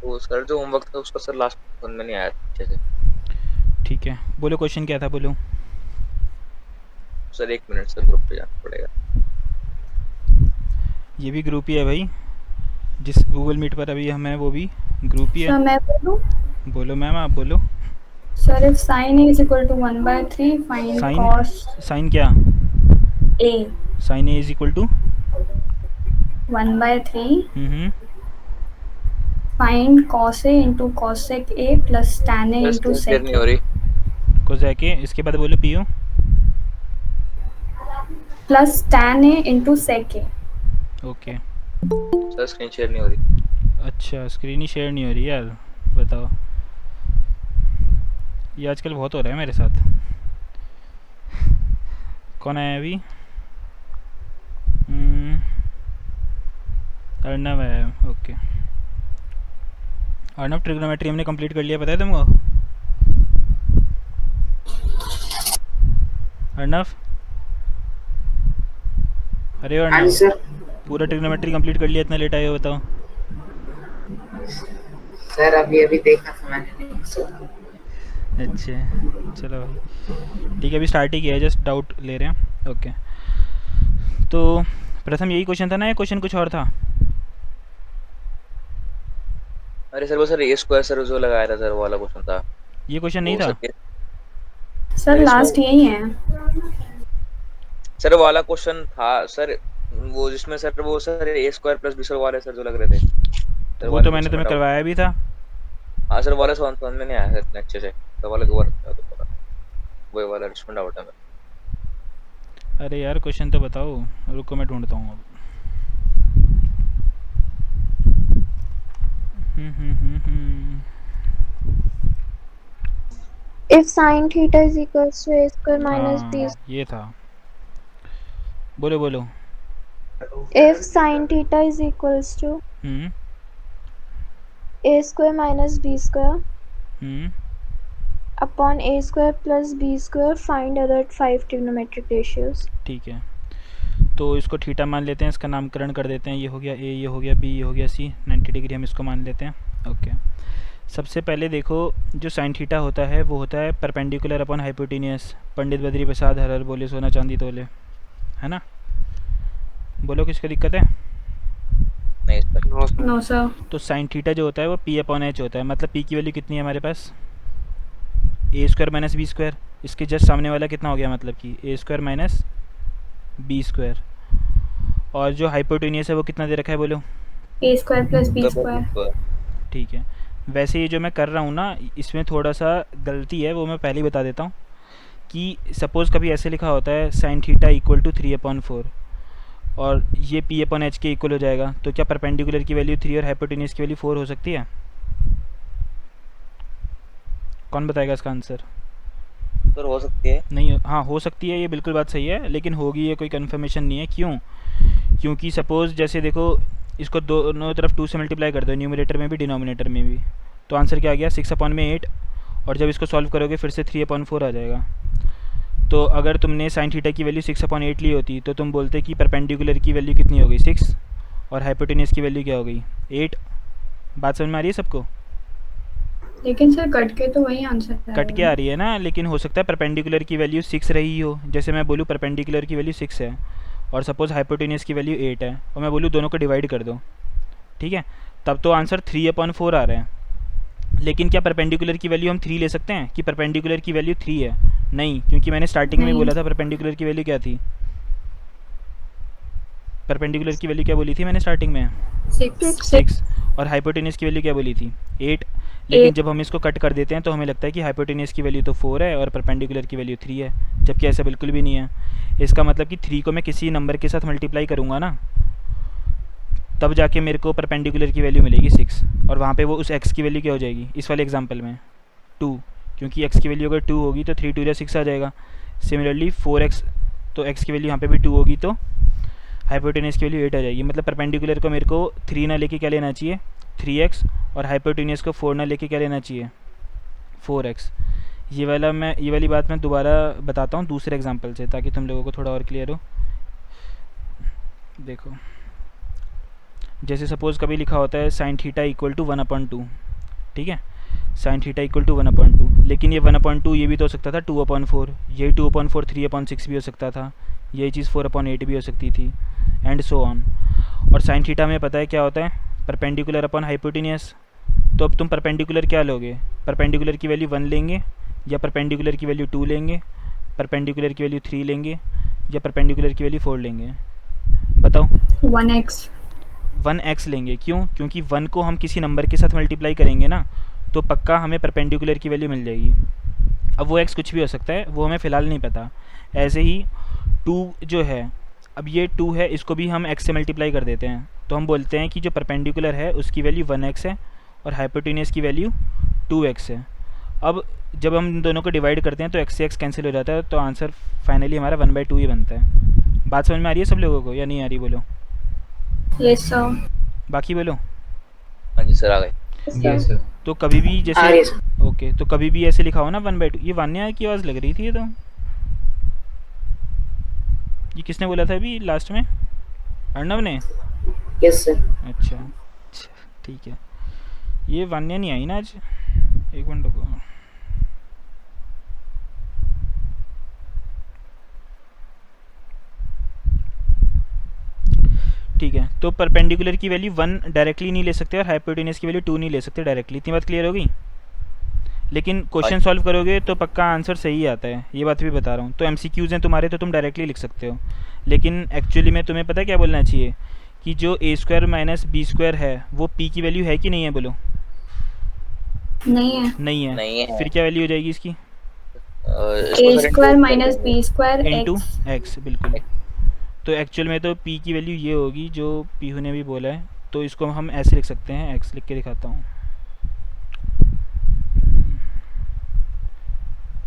वो सर जो होमवर्क था उसका सर लास्ट समझ में नहीं आया अच्छे से। ठीक है, बोलो क्वेश्चन क्या था, बोलो। सर 1 मिनट सर, ग्रुप पे जाना पड़ेगा। ये भी ग्रुप ही है भाई, जिस गूगल मीट पर अभी हम हैं वो भी ग्रुप ही है। सर मैं बोलूँ? बोलो मैम, आप बोलो। Sir if sine A is equal to 1/3 find sine, cos sine क्या? A. Sine A is equal to 1/3 hmm, find cos A into cosec A plus tan A sir into screen share sec नहीं A. हो रही। Cosec A, इसके बाद बोलो पीओ। Plus tan A into sec A. Okay. Sir screen share नहीं हो रही। अच्छा, स्क्रीन ही शेयर नहीं हो रही यार, बताओ। ये आजकल बहुत हो रहा है मेरे साथ। कौन आया अभी? अर्नव है, ओके। अर्नव, ट्रिग्नोमेट्री हमने कंप्लीट कर लिया, पता है तुमको? अर्नव, अरे हाँ जी अर्नव, सर। पूरा ट्रिग्नोमेट्री कंप्लीट कर लिया, इतना लेट आए हो, बताओ। सर अभी अभी देखा था मैंने, नहीं सर। अच्छा चलो भाई, ठीक है, अभी स्टार्ट ही किया है, जस्ट डाउट ले रहे हैं, ओके। तो प्रथम यही क्वेश्चन था ना, या क्वेश्चन कुछ और था? अरे सर वो सर ए स्क्वायर सर जो लगाया था सर वो वाला क्वेश्चन था। ये क्वेश्चन नहीं वो था? सर सर इसमें लास्ट यही है। सर वाला क्वेश्चन था सर, वो जिसमें सर वो सर ए स्क्वायर प्लस बी स्क्वायर वाले सर जो लग रहे थे तो सर, वो वाले तो मैंने क्वेश्चन में तुम्हें डाउट। करवाया भी था। हाँ सर वाले समझ में नहीं आया सर इतने अच्छे से, तो वाले दोबारा बता दो पूरा, वही वाला जिसमें डाउट है। अरे यार क्वेश्चन तो बताओ, रुको मैं ढूंढता हूँ अब। हम्म। If sine theta is equals to a square minus b, हाँ ये था, बोलो बोलो। if sine theta is equals to hmm a square minus b square hmm upon a square plus b square, find other 5 trigonometric ratios. ठीक है, तो इसको theta मान लेते हैं, इसका नामकरण कर देते हैं, ये हो गया ए, ये हो गया बी, ये हो गया सी, 90 डिग्री हम इसको मान लेते हैं, ओके। सबसे पहले देखो, जो साइन थीटा होता है वो होता है perpendicular upon hypotenuse. Pandit Badri Prasad हर हर बोले सोना चांदी तोले, है ना? बोलो किसको दिक्कत है? नहीं sir. No sir. No sir. तो साइन थीटा जो होता है वो पी अपॉन एच होता है, मतलब पी की वैल्यू कितनी है हमारे पास? ए स्क्वायर माइनस बी स्क्वायर। इसके जस्ट सामने वाला कितना हो गया, मतलब कि ए स्क्वायर माइनस बी स्क्वायर। और जो हाइपोटेनियस है वो कितना दे रखा है, बोलो? ए स्क्वायर प्लस बी स्क्वायर। ठीक है, वैसे ये जो मैं कर रहा हूँ ना, इसमें थोड़ा सा गलती है, वो मैं पहले ही बता देता हूँ कि सपोज़ कभी ऐसे लिखा होता है साइन थीटा इक्वल टू 3/4 और ये पी अपॉन एच के इक्वल हो जाएगा, तो क्या परपेंडिकुलर की वैल्यू 3 और हाइपोटेनियस की वैल्यू 4 हो सकती है? कौन बताएगा इसका आंसर? सर हो सकती है। नहीं, हाँ हो सकती है, ये बिल्कुल बात सही है, लेकिन होगी ये कोई कन्फर्मेशन नहीं है। क्यों? क्योंकि सपोज़ जैसे देखो, इसको दोनों तरफ 2 से मल्टीप्लाई कर दो, न्यूमरेटर में भी डिनोमिनेटर में भी, तो आंसर क्या आ गया, 6/8। और जब इसको सॉल्व करोगे फिर से 3/4 आ जाएगा। तो अगर तुमने साइन थीटा की वैल्यू 6/8 ली होती तो तुम बोलते कि परपेंडिकुलर की वैल्यू कितनी हो गई, 6, और हाइपोटेनियस की वैल्यू क्या हो गई, 8। बात समझ में आ रही है सबको? लेकिन सर कट के तो वही आंसर है। कट के आ रही है ना, लेकिन हो सकता है परपेंडिकुलर की वैल्यू 6 रही हो, जैसे मैं बोलूँ परपेंडिकुलर की वैल्यू 6 है और सपोज़ हाइपोटेनियस की वैल्यू 8 है, और मैं बोलूँ दोनों को डिवाइड कर दो, ठीक है, तब तो आंसर 3/4 आ रहा है। लेकिन क्या परपेंडिकुलर की वैल्यू हम 3 ले सकते हैं कि परपेंडिकुलर की वैल्यू 3 है? नहीं, क्योंकि मैंने स्टार्टिंग में नहीं। बोला था परपेंडिकुलर की वैल्यू क्या थी। परपेंडिकुलर की वैल्यू क्या बोली थी मैंने स्टार्टिंग में? 6। और हाइपोटेनियस की वैल्यू क्या बोली थी, 8। लेकिन जब हम इसको कट कर देते हैं तो हमें लगता है कि हाइपोटेनियस की वैल्यू तो 4 है और परपेंडिकुलर की वैल्यू 3 है, जबकि ऐसा बिल्कुल भी नहीं है। इसका मतलब कि 3 को मैं किसी नंबर के साथ मल्टीप्लाई करूँगा ना, तब जाके मेरे को परपेंडिकुलर की वैल्यू मिलेगी 6, और वहाँ पे वो उस x की वैल्यू क्या हो जाएगी, इस वाले एग्जांपल में 2, क्योंकि x की वैल्यू अगर 2 होगी तो 3 2 6 आ जाएगा। सिमिलरली 4x, तो x की वैल्यू यहाँ पे भी 2 होगी तो हाइपोटेनियस की वैल्यू 8 आ जाएगी। मतलब परपेंडिकुलर को मेरे को 3 ना लेके क्या लेना चाहिए, 3x, और हाइपोटेनियस को 4 ना लेके क्या लेना चाहिए, 4x। ये वाली बात मैं दोबारा बताता हूँ दूसरे एग्जांपल से, ताकि तुम लोगों को थोड़ा और क्लियर हो। देखो, जैसे सपोज़ कभी लिखा होता है साइन थीटा इक्वल टू 1/2, ठीक है, साइन थीटा इक्वल टू 1/2, लेकिन ये 1/2 ये भी तो हो सकता था 2/4, यही 2/4 3/6 भी हो सकता था, यही चीज़ 4/8 भी हो सकती थी, एंड सो ऑन। और साइन थीटा में पता है क्या होता है, परपेंडिकुलर अपॉन हाइपोटेनियस। तो अब तुम परपेंडिकुलर क्या लोगे, परपेंडिकुलर की वैल्यू 1 लेंगे, या परपेंडिकुलर की वैल्यू 2 लेंगे, परपेंडिकुलर की वैल्यू 3 लेंगे, या परपेंडिकुलर की वैल्यू 4 लेंगे, बताओ। 1x 1x लेंगे, क्यों? क्योंकि 1 को हम किसी नंबर के साथ मल्टीप्लाई करेंगे ना, तो पक्का हमें परपेंडिकुलर की वैल्यू मिल जाएगी। अब वो x कुछ भी हो सकता है, वो हमें फ़िलहाल नहीं पता। ऐसे ही 2 जो है, अब ये 2 है, इसको भी हम x से मल्टीप्लाई कर देते हैं, तो हम बोलते हैं कि जो परपेंडिकुलर है उसकी वैल्यू 1x है और हाइपोटेनियस की वैल्यू 2x है। अब जब हम इन दोनों को डिवाइड करते हैं तो x से x कैंसिल हो जाता है, तो आंसर फाइनली हमारा 1/2 ही बनता है। बात समझ में आ रही है सब लोगों को या नहीं आ रही, बोलो। yes sir बाकी बोलो। हाँ जी सर आ गए। Yes, sir. तो कभी भी आ जैसे रही है sir. ओके, तो कभी भी ऐसे लिखा हो ना 1/2, ये वान्या की आवाज़ लग रही थी। ये किसने बोला था अभी लास्ट में, अर्णव ने? Yes, sir. अच्छा अच्छा, ठीक है, ये वान्या नहीं आई ना आज, एक मिनट रुको। ठीक है, तो परपेंडिकुलर की वैल्यू 1 डायरेक्टली नहीं ले सकते और हाइपोटेनियस की वैल्यू 2 नहीं ले सकते डायरेक्टली। इतनी बात क्लियर हो गई? लेकिन क्वेश्चन सॉल्व करोगे तो पक्का आंसर सही आता है, ये बात भी बता रहा हूँ। तो MCQs हैं तुम्हारे, तो तुम डायरेक्टली लिख सकते हो, लेकिन एक्चुअली में तुम्हें पता है क्या बोलना चाहिए कि जो a² माइनस b² है वो p की वैल्यू है कि नहीं है, बोलो। नहीं है नहीं है, नहीं है। फिर क्या वैल्यू हो जाएगी इसकी? a square minus b square into x x, बिल्कुल। तो एक्चुअल में तो p की वैल्यू ये होगी जो पीहू ने भी बोला है, तो इसको हम ऐसे लिख सकते हैं, x लिख के दिखाता हूँ।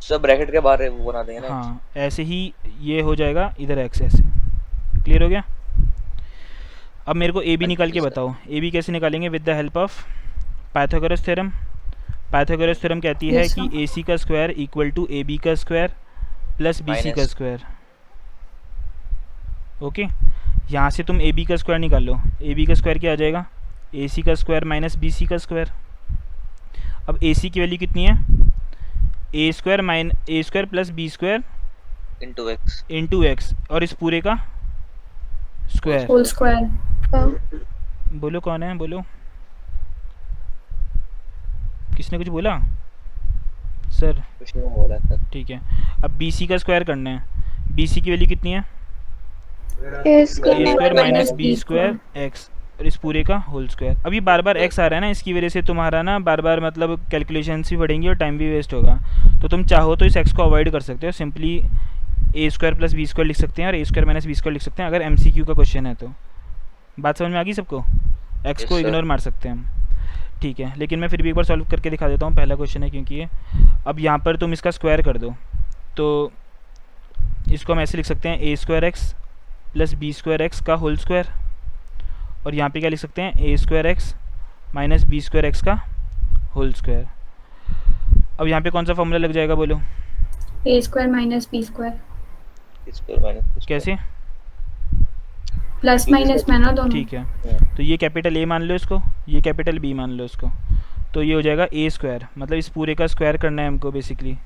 सब ब्रैकेट के बाहर वो बना देंगे ना। हाँ, ऐसे ही ये हो जाएगा, इधर x ऐसे। क्लियर हो गया? अब मेरे को a b निकाल के बताओ। a b कैसे निकालेंगे? With the help of Pythagoras theorem. Pythagoras theorem कहती है Yes, कि ac का स्क्वायर इक्वल टू ab का स्क्वायर प्लस bc का Minus. स्क्वायर। ओके, यहाँ से तुम ab का स्क्वायर निकाल लो। ab का स्क्वायर क्या आ जाएगा? ac का स्क्वायर माइनस bc का स्क्वायर। अब ac की वैल्यू कितनी है? a square plus b square into x. और इस पूरे का स्क्वायर। whole square बोलो कौन है, बोलो। किसने कुछ बोला? सर कुछ नहीं बोला सर। ठीक है, अब BC का स्क्वायर करना है। BC की वैल्यू कितनी है? a a square square minus B b square x और इस पूरे का होल स्क्वायर। अभी बार बार x आ रहा है ना, इसकी वजह से तुम्हारा ना बार बार मतलब कैलकुलेशंस भी बढ़ेंगी और टाइम भी वेस्ट होगा। तो तुम चाहो तो इस x को अवॉइड कर सकते हो, simply a square plus b square लिख सकते हैं और a square minus b square लिख सकते हैं अगर MCQ का क्वेश्चन है तो। बात समझ में आ गई सबको? x Yes, को sir. इग्नोर मार सकते हैं हम, ठीक है। लेकिन मैं फिर भी एक बार सॉल्व करके दिखा देता हूँ, पहला क्वेश्चन है क्योंकि ये। अब यहाँ पर तुम इसका स्क्वायर कर दो, तो इसको हम ऐसे लिख सकते हैं a square x plus b square x का होल स्क्वायर, और यहाँ पे क्या लिख सकते हैं? a square x minus b square x का होल स्क्वायर। अब यहाँ पे कौन सा फॉर्मूला लग जाएगा, बोलो। a square minus b square square minus कैसे? प्लस माइनस में ना दोनों। ठीक है, तो ये कैपिटल A मान लो इसको, ये कैपिटल B मान लो इसको, तो ये हो जाएगा a स्क्वायर, मतलब इस पूरे का स्क्वायर करना है हमको बेसिकली।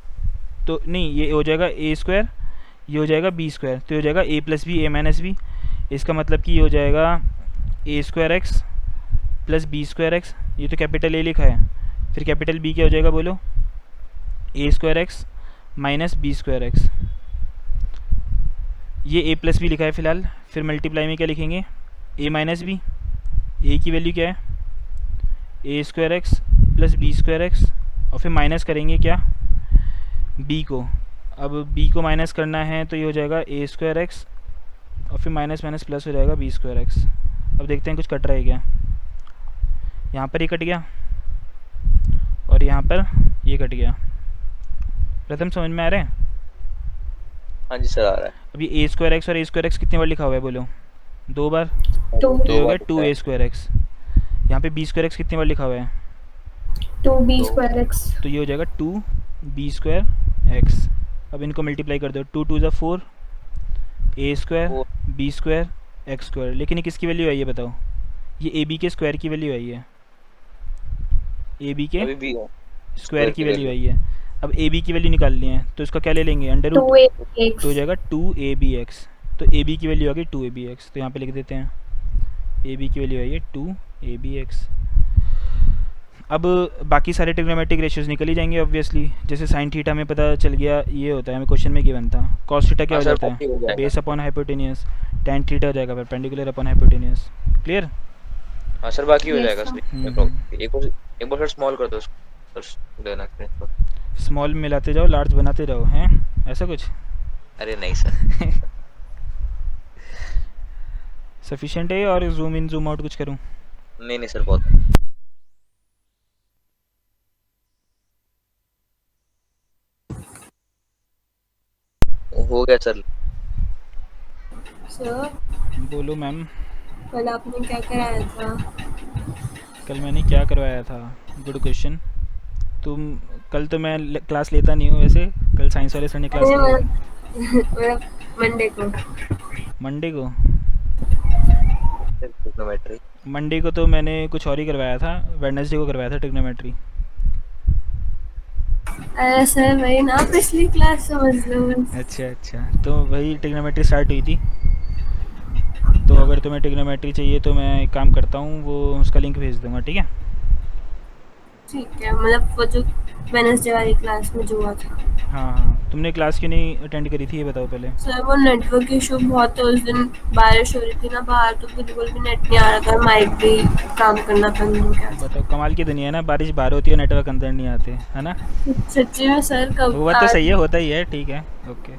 तो नहीं, ये हो जाएगा a स्क्वायर, ये हो जाएगा b स्क्वायर, तो ये हो जाएगा a plus b a minus b. इसका मतलब कि ये हो जाएगा a square x plus b square x, ये तो कैपिटल A लिखा है। फिर कैपिटल B क्या हो जाएगा, बोलो। a square x minus b square x, ये a प्लस बी लिखा है फ़िलहाल। फिर मल्टीप्लाई में क्या लिखेंगे? a माइनस बी, a की वैल्यू क्या है? a square x plus b square x, और फिर माइनस करेंगे क्या? b को। अब b को माइनस करना है तो ये हो जाएगा a स्क्वायर एक्स और फिर माइनस माइनस प्लस हो जाएगा b स्क्वायर एक्स। अब देखते हैं कुछ कट रहा है क्या। यहाँ पर ये कट गया और यहाँ पर ये कट गया। प्रथम समझ में आ रहा है? हाँ जी सर आ रहा है। अभी a स्क्वायर एक्स और a स्क्वायर एक्स कितनी बार लिखा हुआ है, बोलो। 2 बार, टू तो हो गया बार 2a स्क्वायर एक्स। यहाँ पे b स्क्वायर एक्स कितनी बार लिखा हुआ है? 2b square x तो ये हो जाएगा 2b स्क्वायर एक्स। अब इनको मल्टीप्लाई कर दो, 2 2 4, a square b square x square. लेकिन ये किसकी वैल्यू है ये बताओ? ये ए बी के स्क्वायर की वैल्यू आई है, ए बी के अभी भी है स्क्वायर की वैल्यू आई है। अब ए बी की वैल्यू निकालनी है तो इसका क्या ले लेंगे, अंडर रूट, 2ax तो हो जाएगा 2ab(x), तो ए बी की वैल्यू आ गई 2ab(x), तो यहाँ पे लिख देते हैं ए बी की वैल्यू आई है 2ab(x). अब बाकी सारे ट्रिग्नोमेट्रिक रेशियोज निकल ही जाएंगे ऑब्वियसली, जैसे साइन थीटा में पता चल गया ये होता है, हमें क्वेश्चन में गिवन था। कॉस थीटा क्या हो हाँ सर, जाता बाकी हो है, जाएगा। Base upon hypotenuse, tan theta हो जाएगा परपेंडिकुलर अपॉन हाइपोटेनियस। क्लियर? हाँ सर, बाकी हो Yes, जाएगा sir. सर। एक बार स्मॉल कर दो उसको, सर लेना स्क्रीनशॉट। स्मॉल मिलाते जाओ, लार्ज बनाते जाओ, हैं ऐसा कुछ? अरे नहीं सर, सफिशिएंट है और जूम इन जूम आउट कुछ करूँ? नहीं नहीं सर, बहुत हो गया सर। सर बोलो मैम। कल आपने क्या कराया था? कल मैंने क्या करवाया था? Good question. तुम कल तो मैं क्लास लेता नहीं हूँ वैसे, कल साइंस वाले सर ने क्लास लिया। मंडे को। मंडे को? ट्रिग्नोमेट्री मंडे को तो मैंने कुछ और ही करवाया था, वेडनेसडे को करवाया था ट्रिग्नोमेट्री। अरे सर वही ना, पिछली क्लास समझ लो बस। अच्छा अच्छा, तो वही ट्रिग्नोमेट्री स्टार्ट हुई थी। तो अगर तुम्हें ट्रिग्नोमेट्री चाहिए तो मैं एक काम करता हूँ, वो उसका लिंक भेज दूँगा, ठीक है? ठीक है, मतलब वो जो वेडनेसडे वाली क्लास में जो हुआ था। हाँ हाँ, तुमने क्लास क्यों नहीं अटेंड करी थी ये बताओ पहले। सर वो नेटवर्क इशू बहुत है, उस दिन बारिश हो रही थी ना बाहर, तो बिल्कुल भी नेट नहीं आ रहा था, माइक भी काम करना बंद हो गया था। बताओ, कमाल की दुनिया है ना, बारिश बाहर होती है नेटवर्क अंदर नहीं आते, है ना? सच्ची में सर कब वो बात तो सही है, होता ही है, ठीक है, ओके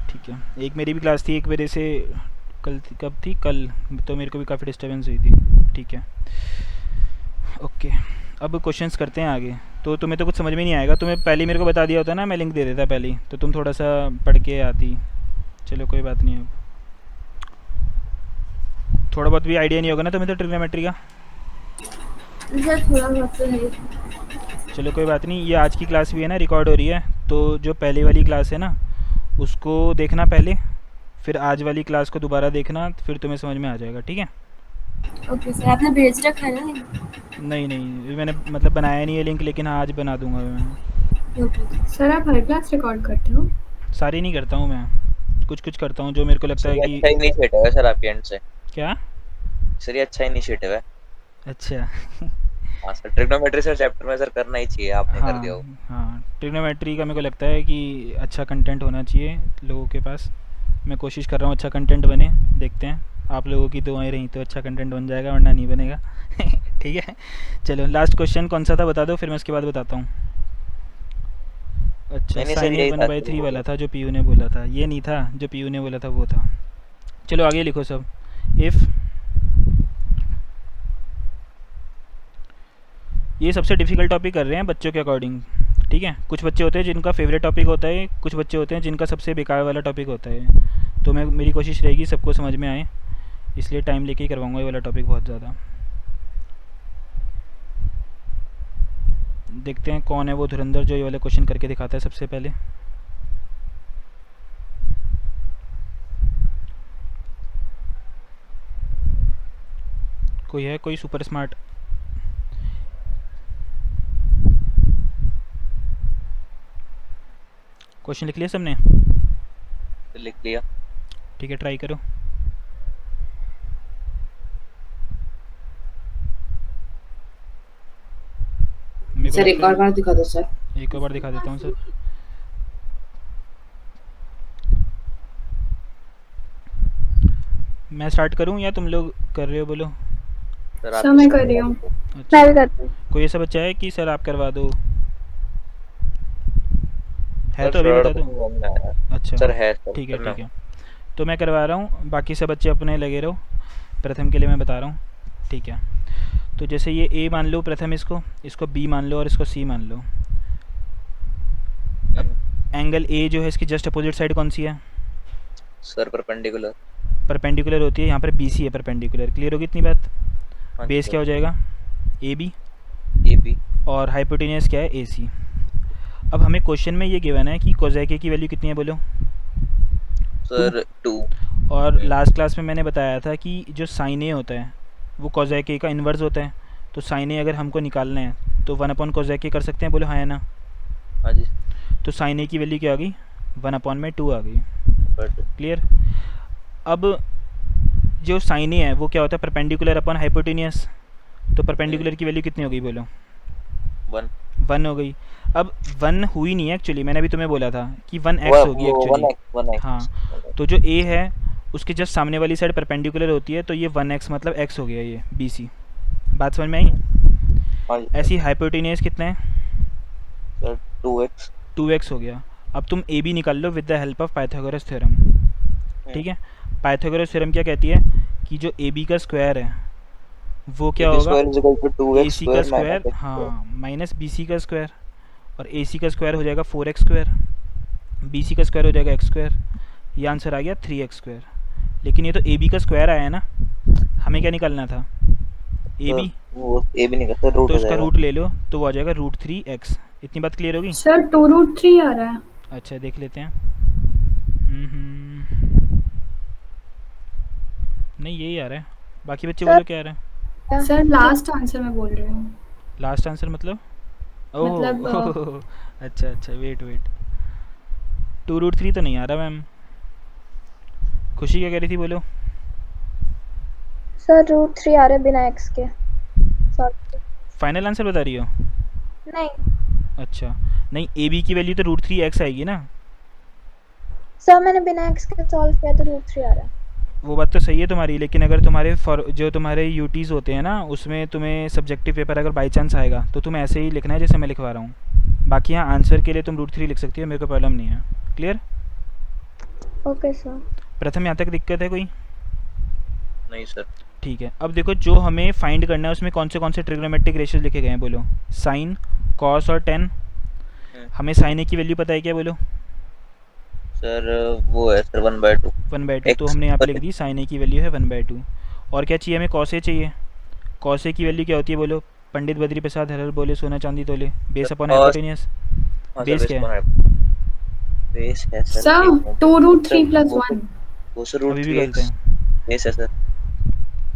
ठीक है। एक मेरी भी क्लास थी एक वजह से, कब थी? कल तो मेरे को भी काफ़ी डिस्टर्बेंस हुई थी, ठीक है ओके। अब क्वेश्चंस करते हैं आगे। तो तुम्हें तो कुछ समझ में नहीं आएगा, तुम्हें पहले मेरे को बता दिया होता ना, मैं लिंक दे देता पहले, तो तुम थोड़ा सा पढ़ के आती। चलो कोई बात नहीं, अब थोड़ा बहुत भी आइडिया नहीं होगा ना तुम्हें तो ट्रिग्नोमेट्री का? सर थोड़ा बहुत तो है। चलो कोई बात नहीं, ये आज की क्लास भी है ना, रिकॉर्ड हो रही है, तो जो पहले वाली क्लास है ना उसको देखना पहले, फिर आज वाली क्लास को दोबारा देखना, फिर तुम्हें समझ में आ जाएगा, ठीक है? ओके सर, आपने भेज रखा है ना? नहीं नहीं, मैंने मतलब बनाया नहीं है लिंक, लेकिन हाँ आज बना दूंगा मैं। ओके सर आप हर क्लास रिकॉर्ड करते हो? सारी नहीं करता हूँ मैं, कुछ कुछ करता हूँ जो मेरे को लगता है कि। अच्छा इनिशिएटिव है सर आपके एंड से। क्या? सर ये अच्छा इनिशिएटिव है। अच्छा हाँ सर, ट्रिग्नोमेट्री सर चैप्टर में सर करना ही चाहिए, आपने कर दिया हो। हाँ, ट्रिग्नोमेट्री का मेरे को लगता है कि अच्छा कंटेंट होना चाहिए लोगों के पास। मैं कोशिश कर रहा हूँ अच्छा कंटेंट बने, देखते हैं, आप लोगों की दुआएं रहीं तो अच्छा कंटेंट बन जाएगा, वरना नहीं बनेगा ठीक है। चलो लास्ट क्वेश्चन कौन सा था बता दो, फिर मैं उसके बाद बताता हूँ। अच्छा, नहीं, सर, साइन यही 1/3 वाला था जो पीयू ने बोला था, ये नहीं था जो पीयू ने बोला था, वो था। चलो आगे लिखो सब। इफ़ ये सबसे डिफ़िकल्ट टॉपिक कर रहे हैं बच्चों के अकॉर्डिंग, ठीक है? कुछ बच्चे होते हैं जिनका फेवरेट टॉपिक होता है, कुछ बच्चे होते हैं जिनका सबसे बेकार वाला टॉपिक होता है, तो मेरी कोशिश रहेगी सबको समझ में आए, इसलिए टाइम लेके ही करवाऊंगा ये वाला टॉपिक बहुत ज़्यादा। देखते हैं कौन है वो धुरंधर जो ये वाले क्वेश्चन करके दिखाता है सबसे पहले। कोई है कोई सुपर स्मार्ट? क्वेश्चन लिख लिया सबने? लिख लिया। ठीक है, ट्राई करो। सर एक और बार दिखा दो सर। एक और बार दिखा देता हूँ सर। मैं स्टार्ट करूँ या तुम लोग कर रहे हो? बोलो। सर मैं कर रही हूँ। अच्छा, मैं भी करती हूँ। कोई ऐसा बच्चा है कि सर आप करवा दो? है तो अभी बता दो। अच्छा सर है सर, ठीक है करना। ठीक है, तो मैं करवा रहा हूँ, बाकी सब बच्चे अपने लगे रहो। प्रथम के लिए मैं बता रहा हूँ, ठीक है? तो जैसे ये ए मान लो प्रथम, इसको बी मान लो और इसको सी मान लो। एंगल ए जो है इसकी जस्ट अपोजिट साइड कौन सी है? Sir perpendicular. परपेंडिकुलर होती है, यहाँ पर बी सी है परपेंडिकुलर। क्लियर होगी इतनी बात? हाँ बेस सर। क्या हो जाएगा? A b. A b. और हाइपोटेनियस क्या है? ए सी। अब हमें क्वेश्चन में ये गिवन है कि कोसेक ए की वैल्यू कितनी है, बोलो? सर 2। और लास्ट क्लास में मैंने बताया था कि जो साइन ए होता है वो कोजेक ए का इन्वर्स होता है, तो साइन ए अगर हमको निकालना है तो 1 अपॉन कोजेक ए कर सकते हैं, बोलो हाँ या ना? हाँ जी तो साइन ए की वैल्यू क्या आ गई? 1/2 आ गई। But clear? अब जो साइन ए है वो क्या होता है? Perpendicular upon hypotenuse. तो परपेंडिकुलर की वैल्यू कितनी हो गई बोलो? 1 1 हो गई। अब 1 हुई नहीं है एक्चुअली, मैंने अभी तुम्हें बोला था कि 1x होगी एक्चुअली। 1x हाँ, तो जो a है उसके जस्ट सामने वाली साइड परपेंडिकुलर होती है, तो ये 1x मतलब x हो गया ये BC। बात समझ में आई? हाँ जी ऐसी हाइपोटेनियस कितना है? सर 2x 2x हो गया। अब तुम a b निकाल लो with the help of Pythagoras theorem. ठीक है? पाइथागोरस थ्योरम क्या कहती है कि जो a b का स्क्वायर है वो क्या होगा? AC का स्क्वायर, हाँ, माइनस BC का स्क्वायर, और AC का स्क्वायर हो जाएगा 4x स्क्वायर, BC का स्क्वायर हो जाएगा x स्क्वायर। ये आंसर आ गया 3x स्क्वायर। लेकिन ये तो AB का स्क्वायर आया है ना, हमें क्या निकालना था? AB, वो ए भी नहीं करता, रूट तो हो उसका जाएगा। रूट ले लो तो वो आ जाएगा √3x। इतनी बात क्लियर होगी? सर 2√3 आ रहा है। अच्छा देख लेते हैं। नहीं यही आ रहा है, बाकी बच्चे बोलो क्या आ रहा है? सर लास्ट आंसर मैं बोल रही हूँ। लास्ट आंसर मतलब? ओह मतलब, अच्छा अच्छा, वेट 2√3 तो नहीं आ रहा मैम। खुशी क्या कह रही थी, बोलो? सर √3 आ रहे बिना x के। सॉरी। फाइनल आंसर बता रही हो? नहीं अच्छा, नहीं AB की वैल्यू तो √3x आएगी ना। सर, मैंने बिना x के सॉल्व किया तो √3 आ रहा है। वो बात तो सही है तुम्हारी, लेकिन अगर तुम्हारे जो तुम्हारे यूटीज़ होते हैं ना, उसमें तुम्हें सब्जेक्टिव पेपर अगर बाई चांस आएगा तो तुम्हें ऐसे ही लिखना है जैसे मैं लिखवा रहा हूँ। बाकी यहाँ आंसर के लिए तुम √3 लिख सकती हो, मेरे को प्रॉब्लम नहीं है। क्लियर? Okay sir. प्रथम यहाँ तक दिक्कत है कोई? नहीं सर। ठीक है, अब देखो जो हमें फाइंड करना है उसमें कौन से ट्रिग्नोमेट्रिक रेशियोज लिखे गए हैं, बोलो? साइन, कॉस और टेन। हमें साइन ए की वैल्यू पता है क्या, बोलो? सर वो है सर 1/2। 1/2, तो हमने यहाँ पे लिख दी साइन ए की वैल्यू है 1/2। और क्या चाहिए हमें? कॉस ए चाहिए। कॉस ए की वैल्यू क्या होती है, बोलो? पंडित बद्री प्रसाद हरहर बोले सोना चांदी तोले, बेस अपॉन हाइपोटेनियस। बेस क्या है? बेस है सर सर 2√3 + 1। वो सर अभी भी √3x गलत है, बेस है सर।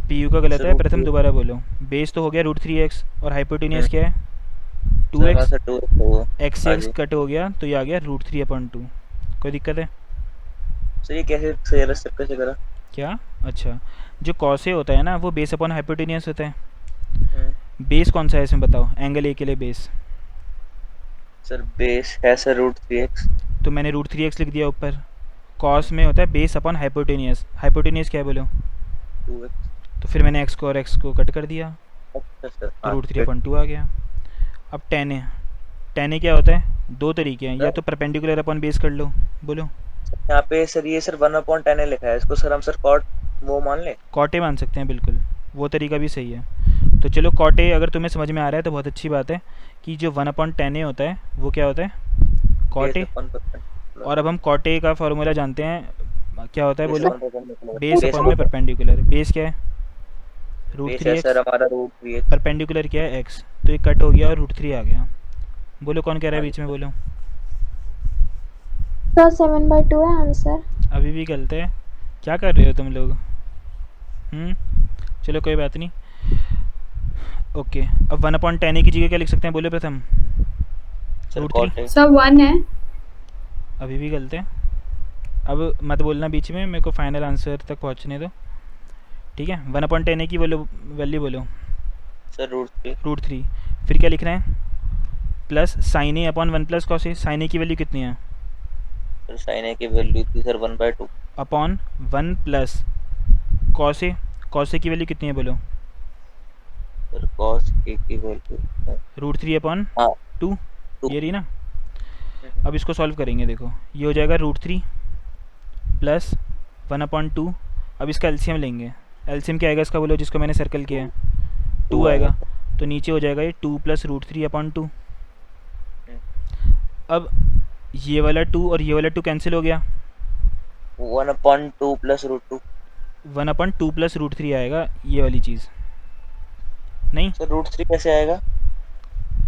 पीयू का गलत सर, है। वो प्रथम PU दोबारा बोलो। बेस तो हो गया √3x और हाइपोटेनियस क्या है? Sir 2x। सर 2x वो। x से हाँ x जी। कट हो गया तो ये आ गया √3/2। कोई दिक्कत है सर ये कैसे सही स्टेप कैसे करा? क्या? अच्छा, जो कॉस ए होता है ना वो बेस अपॉन हाइपोटेनियस होता है। हम्म। बेस कौन सा है इसमें बताओ? एंगल ए के लिए बेस। सर बेस है सर √3x। तो मैंने √3x लिख दिया ऊपर। कॉस में होता है बेस अपॉन हाइपोटेनियस। हाइपोटेनियस क्या है बोलो? 2x। तो फिर मैंने x को और x को कट कर दिया अच्छा सर। तो √3/2 आ गया। अब टेन ए, टेन ए क्या होता है? दो तरीके हैं, या तो परपेंडिकुलर अपॉन बेस कर लो, बोलो? यहाँ पे सर ये सर 1/10 लिखा है, इसको सर हम सर कॉट वो मान ले। कॉट ए मान सकते हैं, बिल्कुल वो तरीका भी सही है। तो चलो कॉट ए अगर तुम्हें समझ में आ रहा है तो बहुत अच्छी बात है कि जो 1/10 होता है वो क्या होता है? Cot a. और अब हम कॉट ए का फार्मूला जानते हैं, क्या होता है बोलो? बेस अपॉन में परपेंडिकुलर। बेस क्या है? है सर √3x। हमारा √3x। परपेंडिकुलर क्या है? x। तो ये कट हो गया और √3 आ गया। बोलो कौन कह रहा है बीच में, बोलो? सर 7/2 है आंसर। अभी भी गलत है, क्या कर रहे हो तुम लोग? चलो कोई बात नहीं। ओके, अब 1/10 की जगह क्या लिख सकते हैं, बोलो प्रथम? √3। सर 1 है। अभी भी गलत है, अब मत बोलना बीच में, मेरे को फाइनल आंसर तक पहुंचने दो। ठीक है, 1/10 की वैल्यू बोलो? सर √3। फिर क्या लिख रहे हैं? Plus sign A upon 1 + cos A. Sine ए की वैल्यू कितनी है? सर साइन ए की वैल्यू थी sir 1/2 upon 1 + cos A. Cos A की वैल्यू कितनी है बोलो? सर cos a की वैल्यू √3/2 ये रही ना। अब इसको सॉल्व करेंगे, देखो ये हो जाएगा √3 + 1/2। अब इसका एलसीएम लेंगे। एलसीएम क्या आएगा इसका, बोलो? जिसको मैंने सर्कल किया है 2 आएगा, तो नीचे हो जाएगा ये 2 + √3/2। अब ये वाला 2 और ये वाला 2 कैंसिल हो गया, 1/2 + √2। 1/2 + √3 आएगा ये वाली चीज़। नहीं सर √3 कैसे आएगा?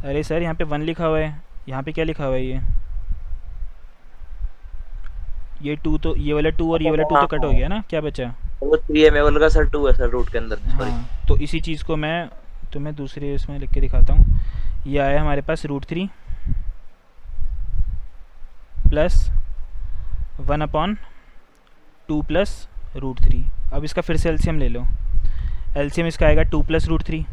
अरे सर यहाँ पे 1 लिखा हुआ है, यहाँ पे क्या लिखा हुआ है? ये 2 तो ये वाला 2 और ये वाला 2 तो कट हो गया ना, क्या बचा? वो 3 है, मैं बोल रहा सर 2 है सर रूट के अंदर, सॉरी। हाँ, तो इसी चीज़ को मैं तुम्हें दूसरे इसमें लिख के दिखाता हूँ। ये आया हमारे पास √3 प्लस 1/2 प्लस √3। अब इसका फिर से एलसीएम ले लो। एलसीएम इसका आएगा 2 प्लस √3,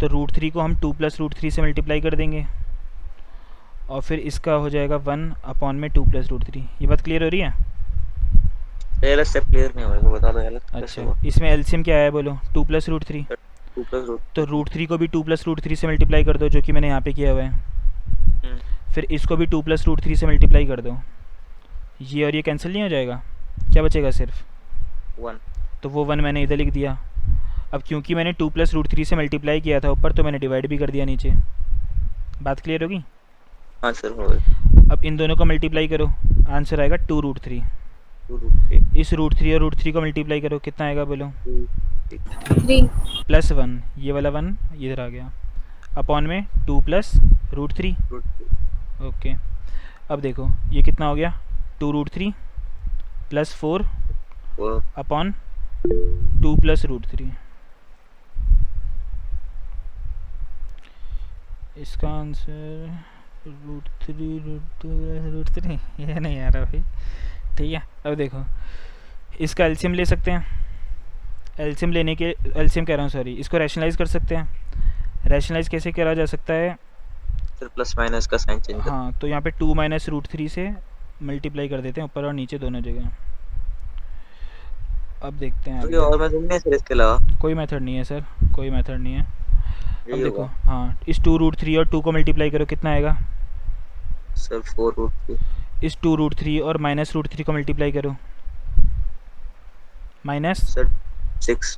तो √3 को हम 2 प्लस √3 से मल्टीप्लाई कर देंगे और फिर इसका हो जाएगा 1/2 प्लस √3। ये बात क्लियर हो रही है? पहले स्टेप क्लियर नहीं हो रहा, बता दो यार कैसे अच्छा, हुआ। इसमें एलसीएम क्या है बोलो? 2 प्लस √3। 2 प्लस रूट, तो √3 को भी 2 प्लस √3 से मल्टीप्लाई कर दो, जो कि मैंने यहाँ पे किया हुआ है। फिर इसको भी 2 प्लस √3 से मल्टीप्लाई कर दो। ये और ये कैंसिल नहीं हो जाएगा? क्या बचेगा? सिर्फ 1। तो वो 1 मैंने इधर लिख दिया। अब क्योंकि मैंने 2 प्लस √3 से मल्टीप्लाई किया था ऊपर, तो मैंने डिवाइड भी कर दिया नीचे। बात क्लियर होगी? हाँ सर हो गई। अब इन दोनों को मल्टीप्लाई करो, आंसर आएगा 2 √3। 2 रूट इस √3 और √3 को मल्टीप्लाई करो, कितना आएगा बोलो? 3 प्लस 1, ये वाला 1 इधर आ गया, अपॉन में 2 प्लस √3। ओके, अब देखो ये कितना हो गया? 2 √3 प्लस 4 अपॉन 2 प्लस √3। इसका आंसर √3 ये नहीं आ रहा भाई। ठीक है, अब देखो इसका एलसीएम ले सकते हैं। एलसीएम लेने के, एलसीएम कह रहा हूँ सॉरी, इसको रैशनलाइज कर सकते हैं। रैशनलाइज कैसे करा जा सकता है? सर प्लस माइनस का साइन चेंज कर। हाँ, तो यहाँ पे 2 माइनस √3 से मल्टीप्लाई कर देते हैं ऊपर और नीचे दोनों जगह। अब देखते हैं तो ये और मैं नहीं सर इसके अलावा कोई मेथड नहीं है सर, कोई मेथड नहीं है। अब यही देखो, होगा। हाँ, इस 2 √3 और 2 को मल्टीप्लाई करो, कितना आएगा? Sir 4 root 3। इस 2 √3 और माइनस √3 को मल्टीप्लाई करो, माइनस सर 6।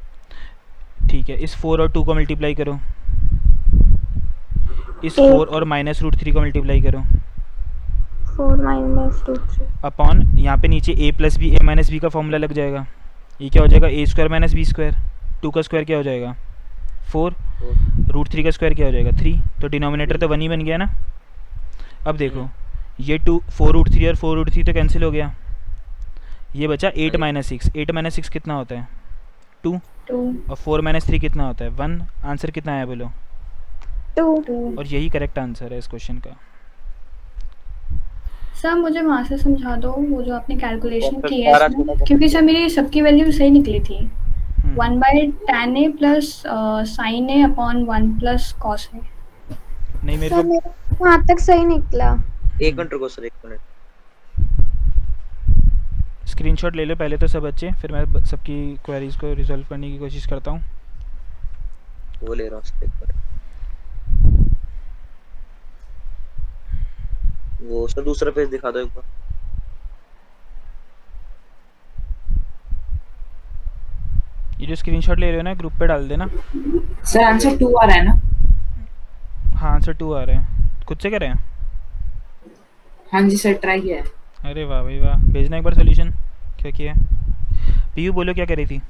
ठीक है, इस 4 और 2 को मल्टीप्लाई करो, इस 4 और माइनस √3 को मल्टीप्लाई करो, 4 minus 2 3 अपॉन यहाँ पे नीचे a plus b a minus b का फॉर्मूला लग जाएगा। ये क्या हो जाएगा? a square minus b square. 2 का स्क्वायर क्या हो जाएगा? 4। √3 का स्क्वायर क्या हो जाएगा? 3। तो डिनोमिनेटर तो 1 ही बन गया ना। अब देखो ये 4 √3 और 4 √3 तो कैंसिल हो गया, ये बचा 8 माइनस 6। 8 माइनस 6 कितना होता है? 2। 2 और 4 माइनस 3 कितना होता है? 1। आंसर कितना आया बोलो? 2 और यही करेक्ट आंसर है इस क्वेश्चन का। सर मुझे वहाँ से समझा दो, वो जो आपने कैलकुलेशन सर, की है सारा इसमें, छोटा- क्योंकि सर मेरी सबकी वैल्यू सही निकली थी। हम्म, 1/tan a plus sin a upon 1 plus cos a। नहीं मेरे सर को मेरा वहाँ तक सही निकला। एक मिनट रुको सर, 1 मिनट। स्क्रीनशॉट ले लो पहले तो सब बच्चे, फिर मैं सबकी क्वेरीज को रिजॉल्व करने की कोशिश करता हूँ। वो ले रहा हूँ सर, 1 मिनट। वो सर दूसरा पेज दिखा दो एक बार। ये जो स्क्रीनशॉट ले रहे हो ना, ग्रुप पे डाल देना। सर आंसर 2 आ रहा है ना? हाँ, आंसर 2 आ रहे हैं। खुद से करें? हाँ जी सर, ट्राई किया है। अरे वाह भाई वाह, भेजना एक बार सोल्यूशन। क्या किया? पीयू बोलो क्या करी थी?